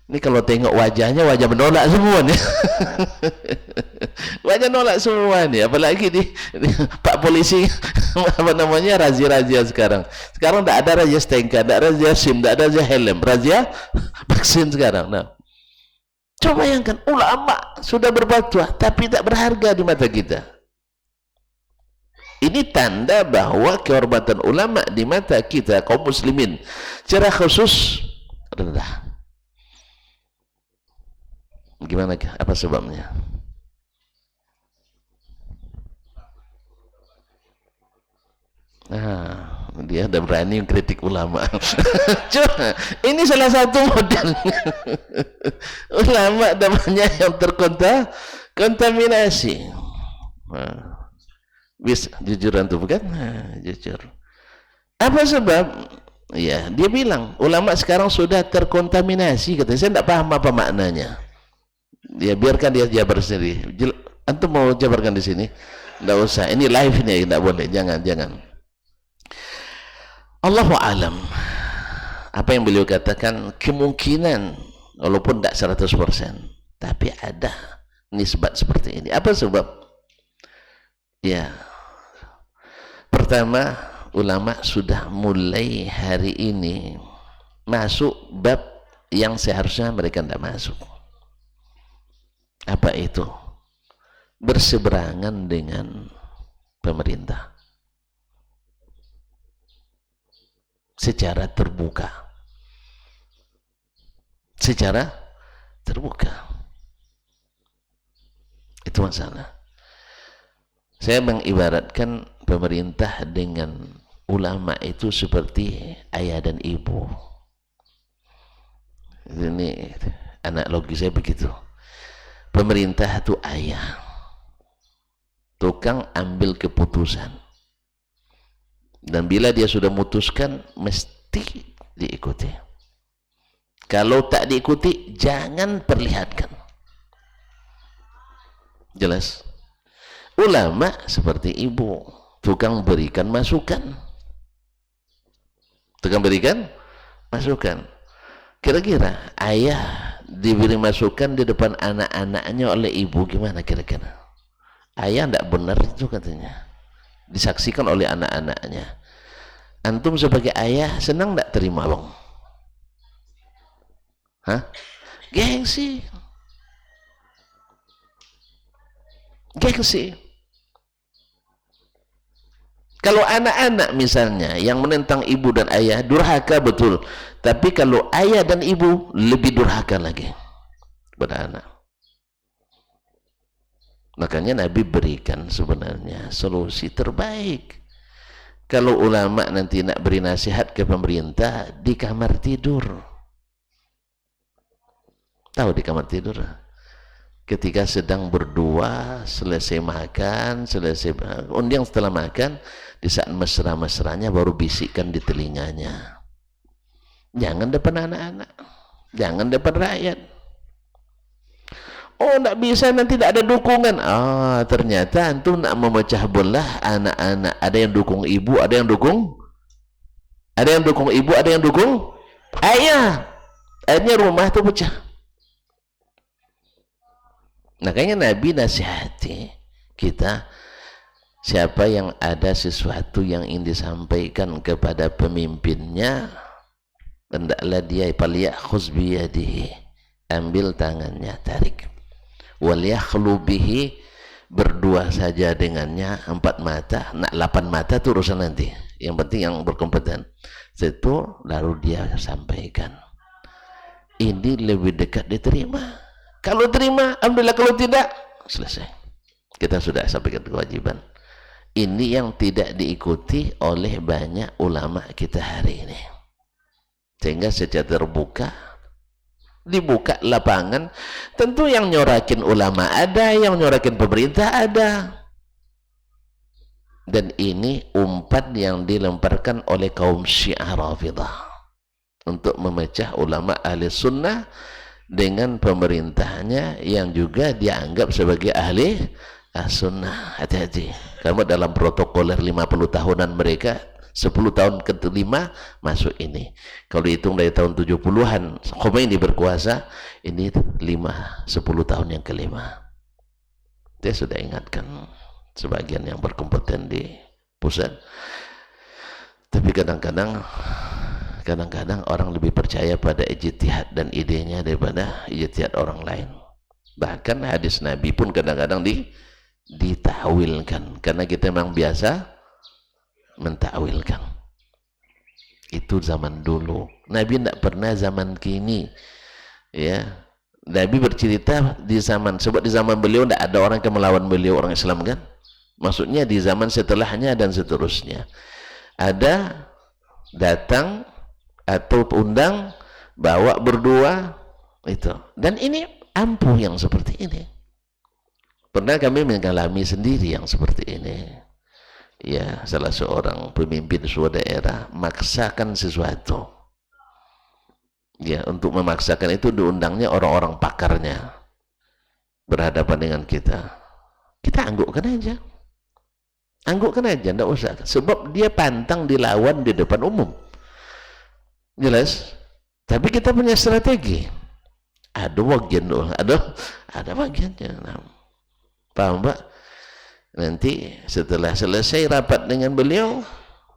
Ini kalau tengok wajahnya, wajah menolak semua nih. Wajah nolak semua nih. Apalagi di Pak Polisi apa namanya, razia-razia sekarang. Sekarang tidak ada razia stnk, tidak ada razia SIM, tidak ada razia helm, razia vaksin sekarang. Nah, coba bayangkan, ulama sudah berfatwa tapi tak berharga di mata kita. Ini tanda bahwa kehormatan ulama di mata kita kaum muslimin secara khusus rendah. Gimana, apa sebabnya? Nah, dia udah berani kritik ulama. Cuma ini salah satu model ulama namanya yang terkontaminasi. Nah, bisa jujur antum bukan? Nah, jujur. Apa sebab? Ya, dia bilang ulama sekarang sudah terkontaminasi. Katanya saya tidak paham apa maknanya. Ya biarkan dia jabar sendiri. Antum mau jabarkan di sini? Tidak usah. Ini live ini, tidak boleh. Jangan. Allahu alam. Apa yang beliau katakan kemungkinan walaupun tidak 100%, tapi ada nisbat seperti ini. Apa sebab? Ya, pertama ulama sudah mulai hari ini masuk bab yang seharusnya mereka tidak masuk. Apa itu? Berseberangan dengan pemerintah secara terbuka. Itu masalah. Saya mengibaratkan pemerintah dengan ulama itu seperti ayah dan ibu. Ini analogi saya begitu. Pemerintah itu ayah, tukang ambil keputusan, dan bila dia sudah memutuskan mesti diikuti. Kalau tak diikuti jangan perlihatkan. Jelas? Ulama seperti ibu, tukang berikan masukan. Kira-kira ayah diberi masukan di depan anak-anaknya oleh ibu, gimana kira-kira? Ayah tidak benar itu katanya, disaksikan oleh anak-anaknya. Antum sebagai ayah senang tidak terima bang? Hah? Gengsi. Kalau anak-anak misalnya yang menentang ibu dan ayah, durhaka betul, tapi kalau ayah dan ibu lebih durhaka lagi pada anak. Makanya Nabi berikan sebenarnya solusi terbaik. Kalau ulama nanti nak beri nasihat ke pemerintah di kamar tidur. Tahu di kamar tidur? ketika sedang berdua, selesai makan, undian setelah makan, di saat mesra-mesranya baru bisikkan di telinganya. Jangan depan anak-anak, jangan depan rakyat. Oh, tidak bisa, nanti tidak ada dukungan. Ah, ternyata antum nak memecah belah anak-anak. Ada yang dukung ibu, ada yang dukung ibu, ada yang dukung ayah. Akhirnya rumah itu pecah. Makanya Nabi nasihati kita, siapa yang ada sesuatu yang ingin disampaikan kepada pemimpinnya, hendaklah dia falyakhuz biyadihi, ambil tangannya, tarik. Wal yakhlu bihi, berdua saja dengannya, 4 mata, nak 8 mata itu urusan nanti. Yang penting yang berkompeten. Itu lalu dia sampaikan. Ini lebih dekat diterima. Kalau terima, alhamdulillah. Kalau tidak, selesai. Kita sudah sampaikan kewajiban. Ini yang tidak diikuti oleh banyak ulama kita hari ini. Sehingga secara terbuka, dibuka lapangan, tentu yang nyorakin ulama ada, yang nyorakin pemerintah ada. Dan ini umpan yang dilemparkan oleh kaum Syiah Rafidah untuk memecah ulama ahli sunnah dengan pemerintahnya yang juga dianggap sebagai ahli sunnah. Hati-hati, karena dalam protokoler 50 tahunan mereka, 10 tahun kelima masuk ini. Kalau dihitung dari tahun 70-an Khomeini berkuasa, ini 10 tahun yang kelima. Dia sudah ingatkan sebagian yang berkompeten di pusat. Tapi kadang-kadang orang lebih percaya pada ijtihad dan idenya daripada ijtihad orang lain. Bahkan hadis Nabi pun kadang-kadang ditawilkan, karena kita memang biasa mentakwilkan. Itu zaman dulu. Nabi tidak pernah zaman kini. Ya, Nabi bercerita di zaman, sebab di zaman beliau tidak ada orang yang melawan beliau, orang Islam kan. Maksudnya di zaman setelahnya dan seterusnya. Ada datang atau undang, bawa berdua itu. Dan ini ampuh yang seperti ini. Pernah kami mengalami sendiri yang seperti ini. Ya, salah seorang pemimpin suatu daerah maksakan sesuatu. Ya, untuk memaksakan itu diundangnya orang-orang pakarnya berhadapan dengan kita. Kita anggukkan aja. Anggukkan aja, enggak usah. Sebab dia pantang dilawan di depan umum. Jelas? Tapi kita punya strategi. Ada bagian doang, ada bagiannya. Nah, paham, Pak? Nanti setelah selesai rapat dengan beliau,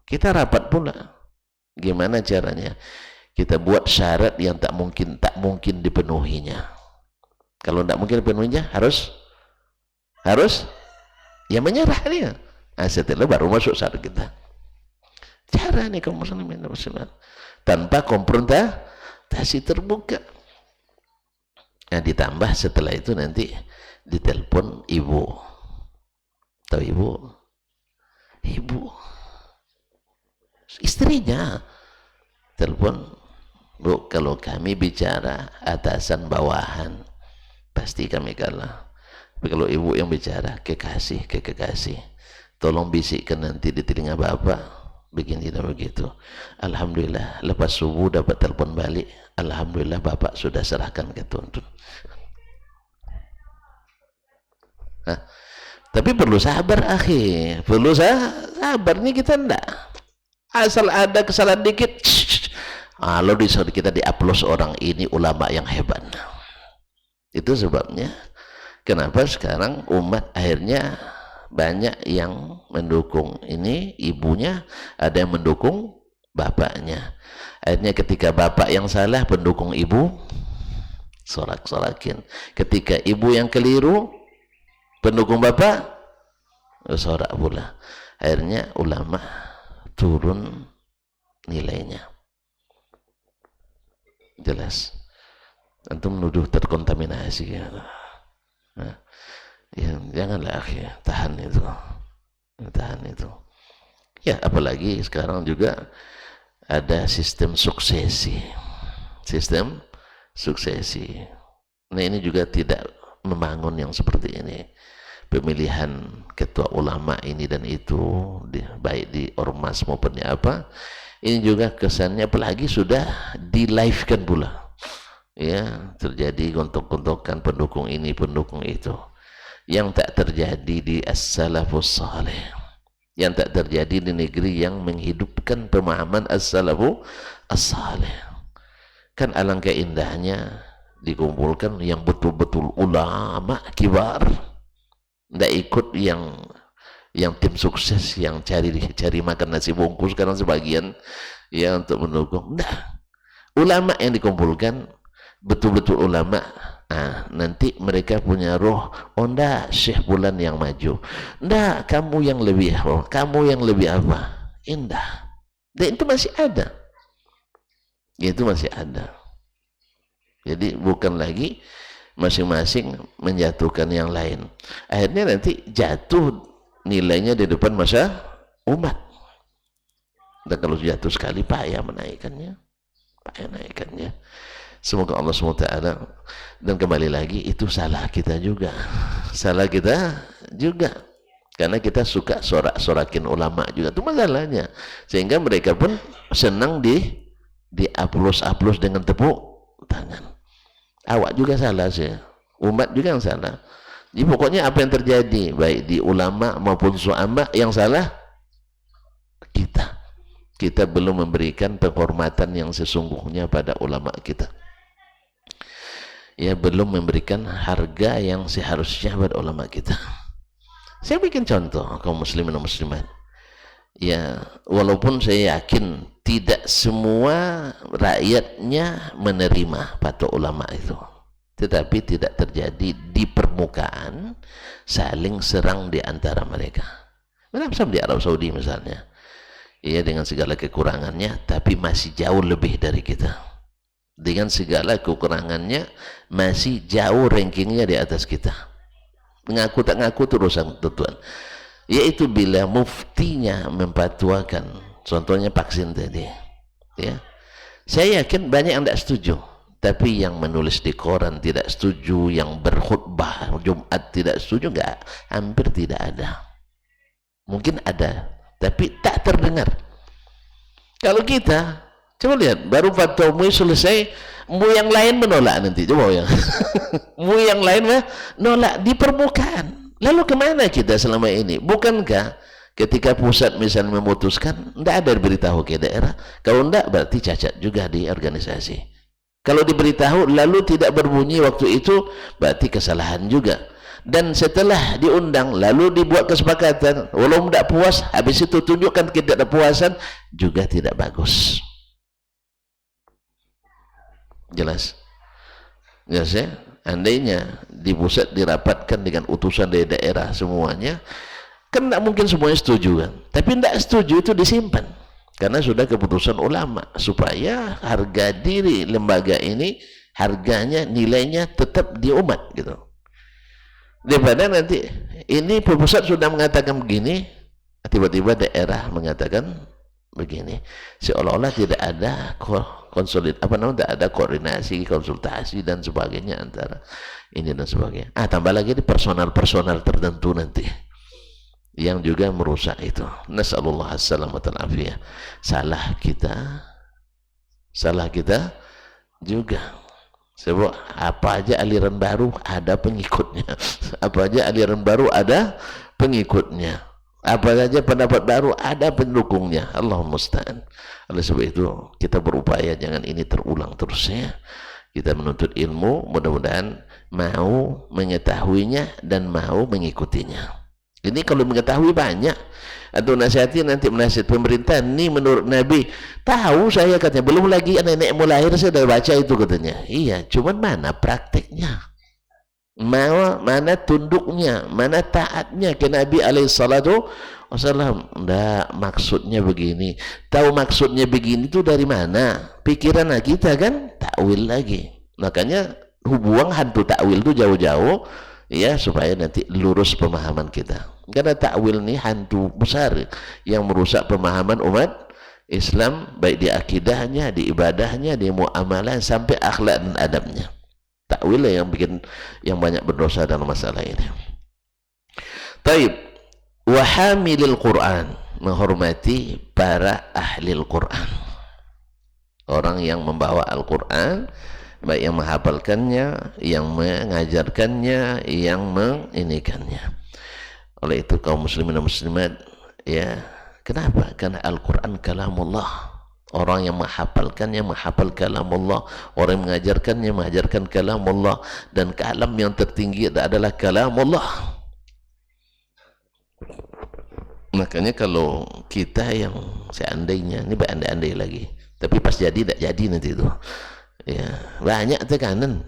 kita rapat pula. Gimana caranya? Kita buat syarat yang tak mungkin dipenuhinya. Kalau tak mungkin dipenuhinya, harus ya menyerah dia. Nah, setelah baru masuk syarat kita. Cara nih kaum muslimin muslimat, tanpa konfrontasi terbuka. Nah, ditambah setelah itu nanti ditelepon ibu. Tahu ibu istrinya telepon, Bu, kalau kami bicara atasan bawahan pasti kami kalah. Tapi kalau ibu yang bicara kekasih, tolong bisikkan nanti di telinga bapak begini dan begitu. Alhamdulillah lepas subuh dapat telepon balik, alhamdulillah bapak sudah serahkan ke tuntun. Tapi perlu sabar, akhi. Perlu sabar. Ini kita enggak. Asal ada kesalahan dikit, lalu kita diaplos orang ini ulama yang hebat. Itu sebabnya kenapa sekarang umat akhirnya banyak yang mendukung ini ibunya, ada yang mendukung bapaknya. Akhirnya ketika bapak yang salah, pendukung ibu sorak-sorakin. Ketika ibu yang keliru, pendukung bapak sorak pula. Akhirnya ulama turun nilainya. Jelas. Antum menuduh terkontaminasi ya. Nah, ya janganlah akhir, tahan itu. Ya, apalagi sekarang juga ada sistem suksesi. Nah, ini juga tidak membangun yang seperti ini, pemilihan ketua ulama ini dan itu, baik di ormas maupun apa, ini juga kesannya apalagi sudah di live kan pula, ya, terjadi gontok-gontokan pendukung ini pendukung itu, yang tak terjadi di as-salafus salih, yang tak terjadi di negeri yang menghidupkan pemahaman as-salafu as-salih. Kan alangkah indahnya dikumpulkan yang betul-betul ulama kibar, tidak ikut yang tim sukses yang cari makan nasi bungkus karena sebagian ya untuk mendukung. Nah, ulama yang dikumpulkan betul-betul ulama. Nah, nanti mereka punya roh, oh enggak, Syekh Bulan yang maju, enggak, kamu yang lebih apa, kamu yang lebih apa, indah. Dan itu masih ada, itu masih ada. Jadi bukan lagi masing-masing menjatuhkan yang lain, akhirnya nanti jatuh nilainya di depan masa umat. Dan kalau jatuh sekali payah menaikkannya, payah naikkannya. Semoga Allah SWT, dan kembali lagi itu salah kita juga, salah kita juga, karena kita suka sorak-sorakin ulama juga, itu masalahnya, sehingga mereka pun senang di upload dengan tepuk tangan. Awak juga salah sih, umat juga yang salah. Jadi pokoknya apa yang terjadi baik di ulama maupun suama, yang salah kita belum memberikan penghormatan yang sesungguhnya pada ulama kita, ya, belum memberikan harga yang seharusnya pada ulama kita. Saya bikin contoh kaum muslimin dan muslimat, ya, walaupun saya yakin tidak semua rakyatnya menerima fatwa ulama itu, tetapi tidak terjadi di permukaan saling serang di antara mereka. Kenapa di Arab Saudi misalnya, ya, dengan segala kekurangannya tapi masih jauh lebih dari kita, dengan segala kekurangannya masih jauh rankingnya di atas kita. Ngaku tak ngaku itu urusan tentuan, yaitu bila muftinya memfatwakan, contohnya vaksin tadi, ya, saya yakin banyak yang tidak setuju, tapi yang menulis di koran tidak setuju, yang berkhutbah Jumat tidak setuju, enggak, hampir tidak ada. Mungkin ada tapi tak terdengar. Kalau kita coba lihat, baru fatwa MUI selesai, MUI yang lain menolak nanti, coba yang MUI yang lain menolak di permukaan. Lalu kemana kita selama ini? Bukankah ketika pusat misalnya memutuskan, tidak ada diberitahu ke daerah? Kalau tidak berarti cacat juga di organisasi. Kalau diberitahu lalu tidak berbunyi waktu itu, berarti kesalahan juga. Dan setelah diundang lalu dibuat kesepakatan, walau tidak puas, habis itu tunjukkan ketidakpuasan, juga tidak bagus. Jelas? Jelas ya? Andainya di pusat dirapatkan dengan utusan dari daerah semuanya, kan tidak mungkin semuanya setuju kan? Tapi tidak setuju itu disimpan, karena sudah keputusan ulama, supaya harga diri lembaga ini, harganya, nilainya tetap di umat gitu. Daripada nanti ini pusat sudah mengatakan begini, tiba-tiba daerah mengatakan begini, seolah-olah tidak ada tidak ada koordinasi, konsultasi dan sebagainya antara ini dan sebagainya. Tambah lagi di personal tertentu nanti yang juga merusak itu. Nasallallahu alaihi afiyah. Salah kita juga. Sebab apa aja aliran baru ada pengikutnya, apa aja aliran baru ada pengikutnya, apa saja pendapat baru ada pendukungnya. Allahumma musta'an. Oleh sebab itu kita berupaya jangan ini terulang terus ya. Kita menuntut ilmu, mudah-mudahan mau mengetahuinya dan mau mengikutinya. Ini kalau mengetahui banyak, atau nasihati nanti menasihat pemerintah, ini menurut Nabi, tahu saya katanya, belum lagi nenek mau lahir saya sudah baca itu katanya. Iya, cuman mana prakteknya, mana tunduknya, mana taatnya ke Nabi alaihissalatu wassalam. Enggak, maksudnya begini, tahu maksudnya begini itu dari mana? Pikiran kita kan takwil lagi, makanya buang hantu takwil itu jauh-jauh ya, supaya nanti lurus pemahaman kita. Karena takwil ini hantu besar yang merusak pemahaman umat Islam, baik di akidahnya, di ibadahnya, di muamalah, sampai akhlak dan adabnya. Takwil yang bikin yang banyak berdosa dalam masalah ini. Taib, wa hamilil Quran, menghormati para ahli Al-Quran, orang yang membawa Al-Quran, baik yang menghafalkannya, yang mengajarkannya, yang menginikannya. Oleh itu kaum muslimin dan muslimat, ya, kenapa? Karena Al-Quran kalamullah. Orang yang menghafalkannya menghafal kalamullah, orang yang mengajarkannya mengajarkan kalamullah, dan kalam yang tertinggi adalah kalamullah. Makanya kalau kita yang seandainya, ini berandai-andai lagi, tapi pas jadi tidak jadi nanti itu, ya banyak tekanan.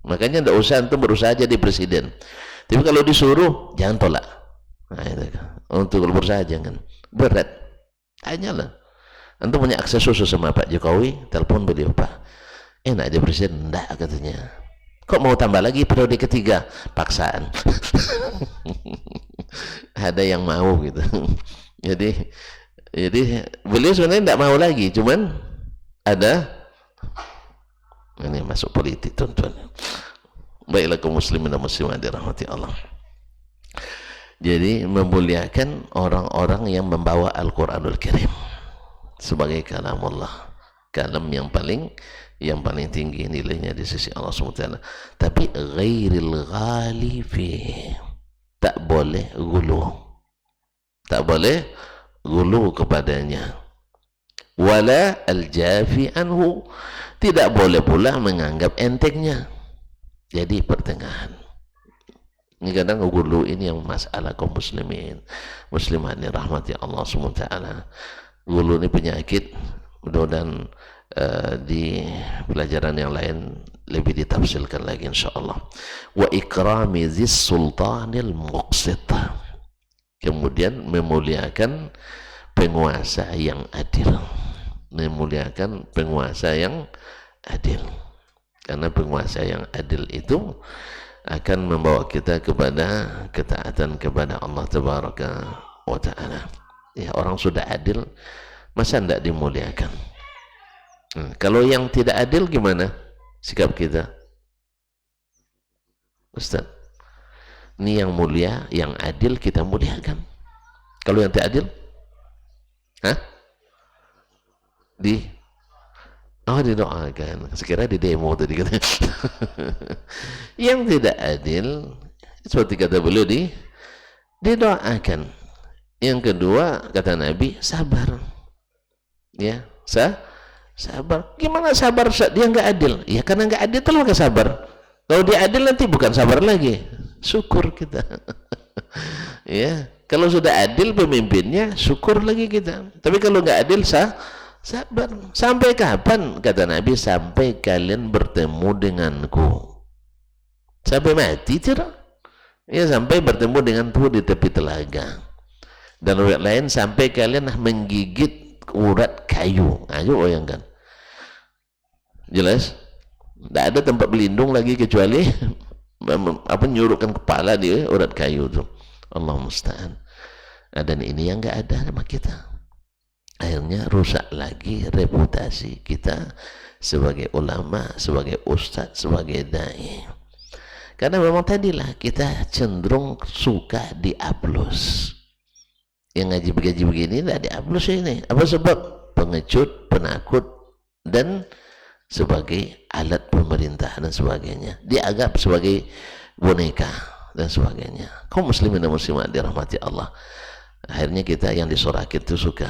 Makanya tidak usah antum berusaha jadi presiden, tapi kalau disuruh jangan tolak. Nah, itu kan. Untuk berusaha jangan berat. Tanyalah, antum punya akses khusus sama Pak Jokowi, telepon beliau, Pak enak aja presiden, enggak katanya. Kok mau tambah lagi periode ketiga? Paksaan. Ada yang mau gitu. jadi beliau sebenarnya tidak mau lagi, cuman ada ini masuk politik tuan-tuan. Baiklah kaum muslimin dan muslimat dirahmati Allah. Jadi memuliakan orang-orang yang membawa Al-Quranul Karim sebagai kalamullah, kalam yang paling tinggi nilainya di sisi Allah SWT. Tapi ghairil ghali fihi, tak boleh gulu kepadanya. Wala al-jafi anhu, tidak boleh pula menganggap entengnya. Jadi pertengahan. Ini kadang gulu ini yang masalah kaum muslimin muslimat ini rahmati Allah SWT. Gulu ini penyakit, mudah-mudahan di pelajaran yang lain lebih ditafsirkan lagi insyaallah. Wa ikrami dzis sultanil muqsit, kemudian memuliakan penguasa yang adil, memuliakan penguasa yang adil, karena penguasa yang adil itu akan membawa kita kepada ketaatan kepada Allah Tabaraka wa Ta'ala. Ya, orang sudah adil masa tidak dimuliakan? Kalau yang tidak adil gimana sikap kita? Ustaz, ini yang mulia, yang adil kita muliakan. Kalau yang tidak adil, didoakan. Sekira di demo tadi katanya. Yang tidak adil seperti kata beliau didoakan. Yang kedua kata Nabi, sabar. Ya, sabar. Gimana sabar saat dia nggak adil? Ya karena nggak adil terus maka sabar. Kalau dia adil nanti bukan sabar lagi, syukur kita. Ya, kalau sudah adil pemimpinnya, syukur lagi kita. Tapi kalau nggak adil sabar. Sampai kapan? Kata Nabi, sampai kalian bertemu denganku. Sampai mati tidak? Ya, sampai bertemu denganku di tepi telaga. Dan riwayat lain, sampai kalian menggigit urat kayu. Ayo bayangkan. Jelas? Tidak ada tempat berlindung lagi kecuali nyurukkan kepala di urat kayu itu. Allah musta'an. Dan ini yang nggak ada sama kita. Akhirnya rusak lagi reputasi kita sebagai ulama, sebagai ustadz, sebagai dai. Karena memang tadilah kita cenderung suka diaplus. Yang ngaji begini tidak diaplus ini. Apa sebab? Pengecut, penakut, dan sebagai alat pemerintah dan sebagainya. Dianggap sebagai boneka dan sebagainya. Kaum muslimin dan muslimat dirahmati Allah. Akhirnya kita yang disorakin itu suka.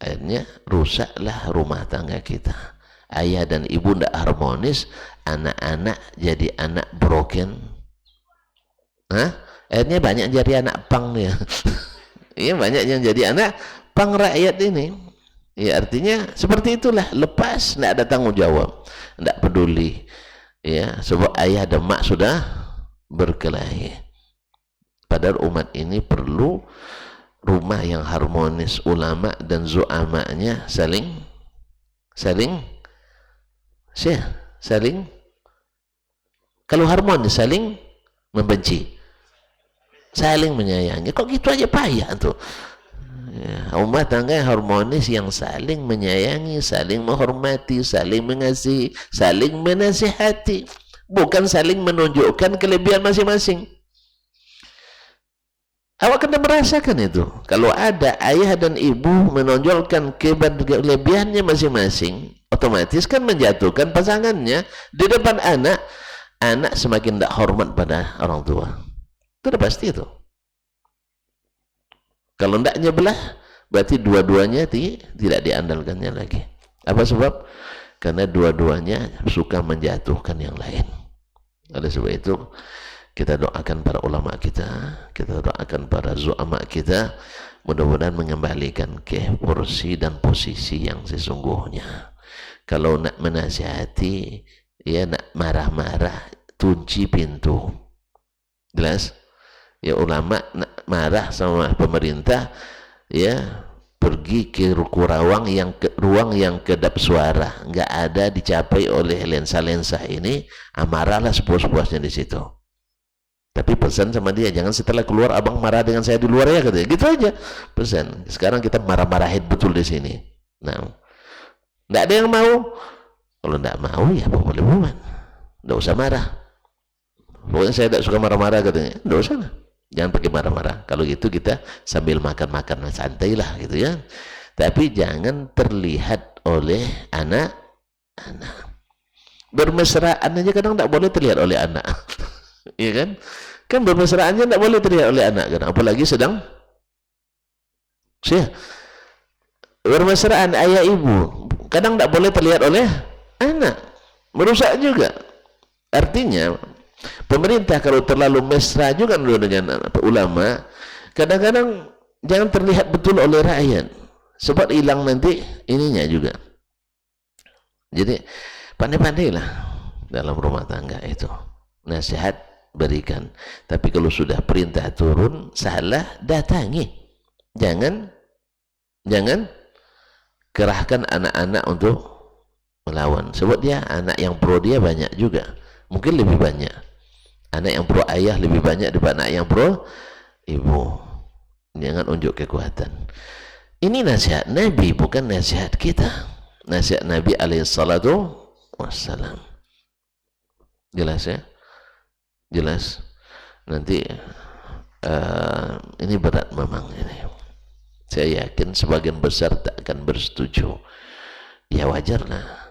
Akhirnya rusaklah rumah tangga kita. Ayah dan ibu tidak harmonis, anak-anak jadi anak broken. Akhirnya banyak jadi anak pang ya. Iya, banyak yang jadi anak pang rakyat ini. Ya, artinya seperti itulah, lepas, tidak ada tanggung jawab, tidak peduli. Ya, sebab ayah dan mak sudah berkelahi. Padahal umat ini perlu rumah yang harmonis, ulama dan zu'amanya saling kalau harmonis saling membenci, saling menyayangi. Kok gitu aja payah tuh ya, umat tangga yang harmonis, yang saling menyayangi, saling menghormati, saling mengasihi, saling menasihati. bukan saling menunjukkan kelebihan masing-masing. Awak kena merasakan itu. Kalau ada ayah dan ibu menonjolkan kelebihannya masing-masing, otomatis kan menjatuhkan pasangannya di depan anak. Anak semakin tidak hormat pada orang tua. Itu udah pasti itu. Kalau tidak nyebelah, berarti dua-duanya tidak diandalkannya lagi. Apa sebab? Karena dua-duanya suka menjatuhkan yang lain. Oleh sebab itu, kita doakan para ulama kita doakan para zu'ama kita, mudah-mudahan mengembalikan ke porsi dan posisi yang sesungguhnya. Kalau nak menasihati, ya nak marah-marah, kunci pintu. Jelas? Ya ulama nak marah sama pemerintah, ya pergi ke ruang yang kedap suara, nggak ada dicapai oleh lensa-lensa ini, amarahlah sepuas-puasnya di situ. Tapi pesan sama dia, jangan setelah keluar abang marah dengan saya di luar ya, katanya. Gitu aja pesan. Sekarang kita marah-marahin betul di sini. Nah, nggak ada yang mau. Kalau nggak mau ya boleh buat, nggak usah marah. Pokoknya saya tidak suka marah-marah, katanya. Nggak usah lah. Jangan pakai marah-marah. Kalau gitu kita sambil makan-makan santai lah gitu ya. Tapi jangan terlihat oleh anak-anak. Bermesraan aja kadang tidak boleh terlihat oleh anak. Iya kan? Kan bermesraannya tidak boleh terlihat oleh anak kan? Apalagi sedang bermesraan ayah ibu kadang tidak boleh terlihat oleh anak, merusak juga. Artinya pemerintah kalau terlalu mesra juga dengan ulama, kadang-kadang jangan terlihat betul oleh rakyat, sebab hilang nanti ininya juga. Jadi pandai-pandailah dalam rumah tangga itu, nasihat berikan. Tapi kalau sudah perintah turun, salah datangi. Jangan kerahkan anak-anak untuk melawan. Sebab dia anak yang pro dia banyak juga. Mungkin lebih banyak. Anak yang pro ayah lebih banyak daripada anak yang pro ibu. Jangan unjuk kekuatan. Ini nasihat Nabi, bukan nasihat kita. Nasihat Nabi alaihissalatu wassalam. Jelas ya? Jelas. Nanti ini berat memang ini. Saya yakin sebagian besar tak akan bersetuju. Ya wajarlah.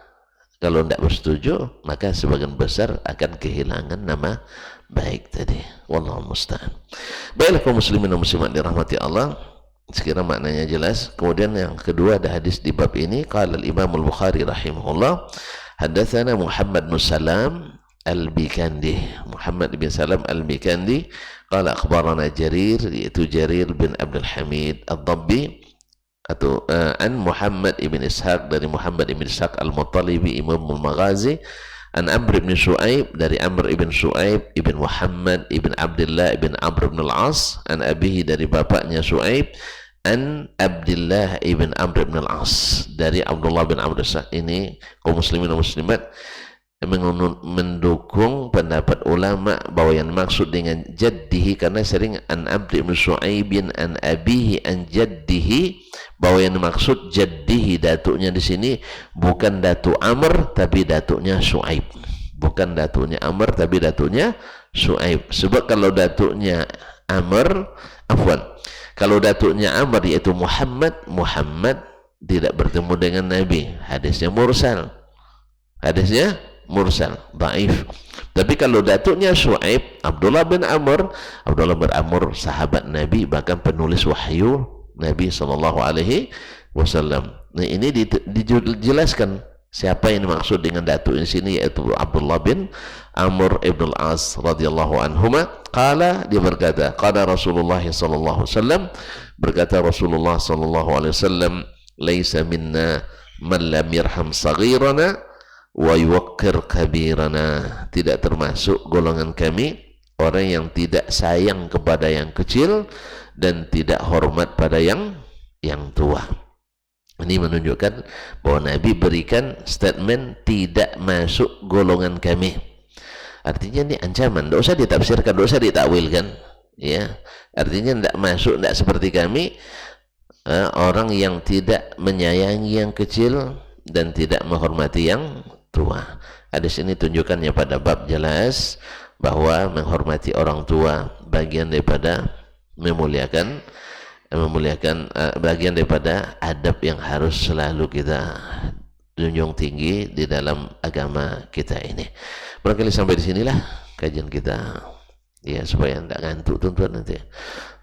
Kalau tidak bersetuju, maka sebagian besar akan kehilangan nama baik tadi. Wallahu musta'an. Baiklah kaum muslimin dan muslimat dirahmati Allah. Sekiranya maknanya jelas. Kemudian yang kedua ada hadis di bab ini. Qala al-Imam al-Bukhari rahimahullah. Hadatsana Muhammad bin Salam Al-Bikandi, Muhammad bin Salam Al-Bikandi, qala akhbarana Jarir, yaitu Jarir bin Abdul Hamid Ad-Dabbi, atau an Muhammad ibn Ishaq, dari Muhammad ibn Ishaq Al-Muttalibi Imam Al-Maghazi, an Amr ibn Shu'aib, dari Amr ibn Shu'aib ibn Muhammad ibn Abdullah ibn Amr ibn Al-As, an abihi, dari bapaknya Shu'aib, an Abdullah ibn Amr ibn Al-As, dari Abdullah bin Amr. Ini kaum muslimin dan muslimat mendukung pendapat ulama bahwa yang maksud dengan jaddihi, karena sering an Abd ibn Shu'aibin an abihi an jaddihi, bahwa yang maksud jaddihi, datuknya di sini bukan datuk Amr tapi datuknya Shu'aib, bukan datuknya Amr tapi datuknya Shu'aib. Sebab kalau datuknya Amr, kalau datuknya Amr yaitu Muhammad tidak bertemu dengan Nabi, hadisnya mursal, dhaif. Tapi kalau datuknya Shu'aib, Abdullah bin Amr sahabat Nabi, bahkan penulis wahyu Nabi SAW. Nah, ini dijelaskan siapa yang dimaksud dengan datuk di sini, yaitu Abdullah bin Amr ibn al-As radhiyallahu anhuma. Qala, dia berkata, qala Rasulullah sallallahu alaihi wasallam, berkata Rasulullah sallallahu alaihi wasallam, laisa minna man lam yarham saghirana wa yuwaqqir kabirana, tidak termasuk golongan kami orang yang tidak sayang kepada yang kecil dan tidak hormat pada yang tua. Ini menunjukkan bahwa Nabi berikan statement tidak masuk golongan kami. Artinya ini ancaman, tidak usah ditafsirkan, tidak usah ditakwilkan, ya. Artinya tidak masuk, tidak seperti kami, orang yang tidak menyayangi yang kecil dan tidak menghormati yang tua. Hadis ini tunjukkannya pada bab jelas bahwa menghormati orang tua bagian daripada memuliakan bagian daripada adab yang harus selalu kita junjung tinggi di dalam agama kita ini. Barangkali sampai di sinilah kajian kita, ya, supaya tidak ngantuk tuan-tuan nanti.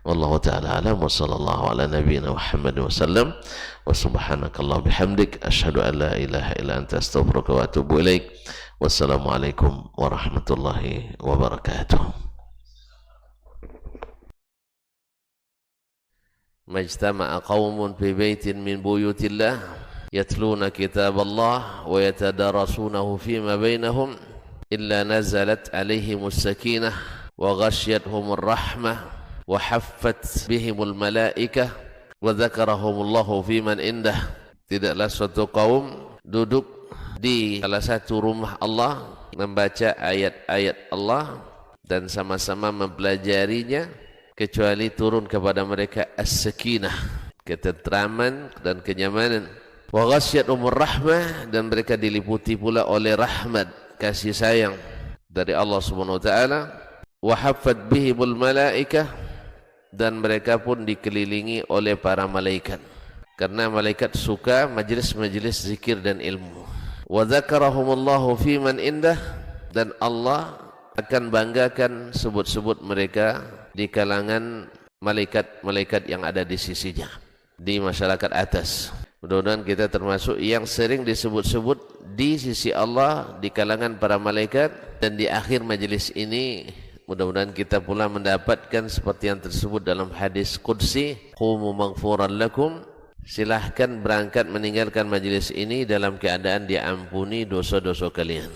Wallahu ta'ala alam wa sallallahu ala nabiyyina Muhammad wa sallam wa subhanakallah bihamdik asyhadu an la ilaha illa anta astaghfiruka wa atubu ilaik. Wassalamualaikum warahmatullahi wabarakatuh. Majtama'a qaumun fi baitin min buyutillah yatluna kitab Allah wa yatadarasunahu fima bainahum illa nazalat alaihimus sakinah wa ghasyiyatuhumur rahmah wa haffat bihimul malaikah wa dzakarahumullahu fiman indah. Tidaklah suatu kaum duduk di salah satu rumah Allah membaca ayat-ayat Allah dan sama-sama mempelajarinya kecuali turun kepada mereka as-sakinah, ketentraman dan kenyamanan. Wa ghasyiyatuhumur rahmah, dan mereka diliputi pula oleh rahmat, kasih sayang dari Allah Subhanahu wa taala. Wa haffat bihimul malaikah, dan mereka pun dikelilingi oleh para malaikat, karena malaikat suka majlis-majlis zikir dan ilmu. Wa dzakarahumullahu fiman indah, dan Allah akan banggakan sebut-sebut mereka di kalangan malaikat-malaikat yang ada di sisinya, di masyarakat atas. Mudah-mudahan kita termasuk yang sering disebut-sebut di sisi Allah di kalangan para malaikat, dan di akhir majelis ini mudah-mudahan kita pula mendapatkan seperti yang tersebut dalam hadis qudsi, qumu maghfuran lakum, silahkan berangkat meninggalkan majelis ini dalam keadaan diampuni dosa-dosa kalian.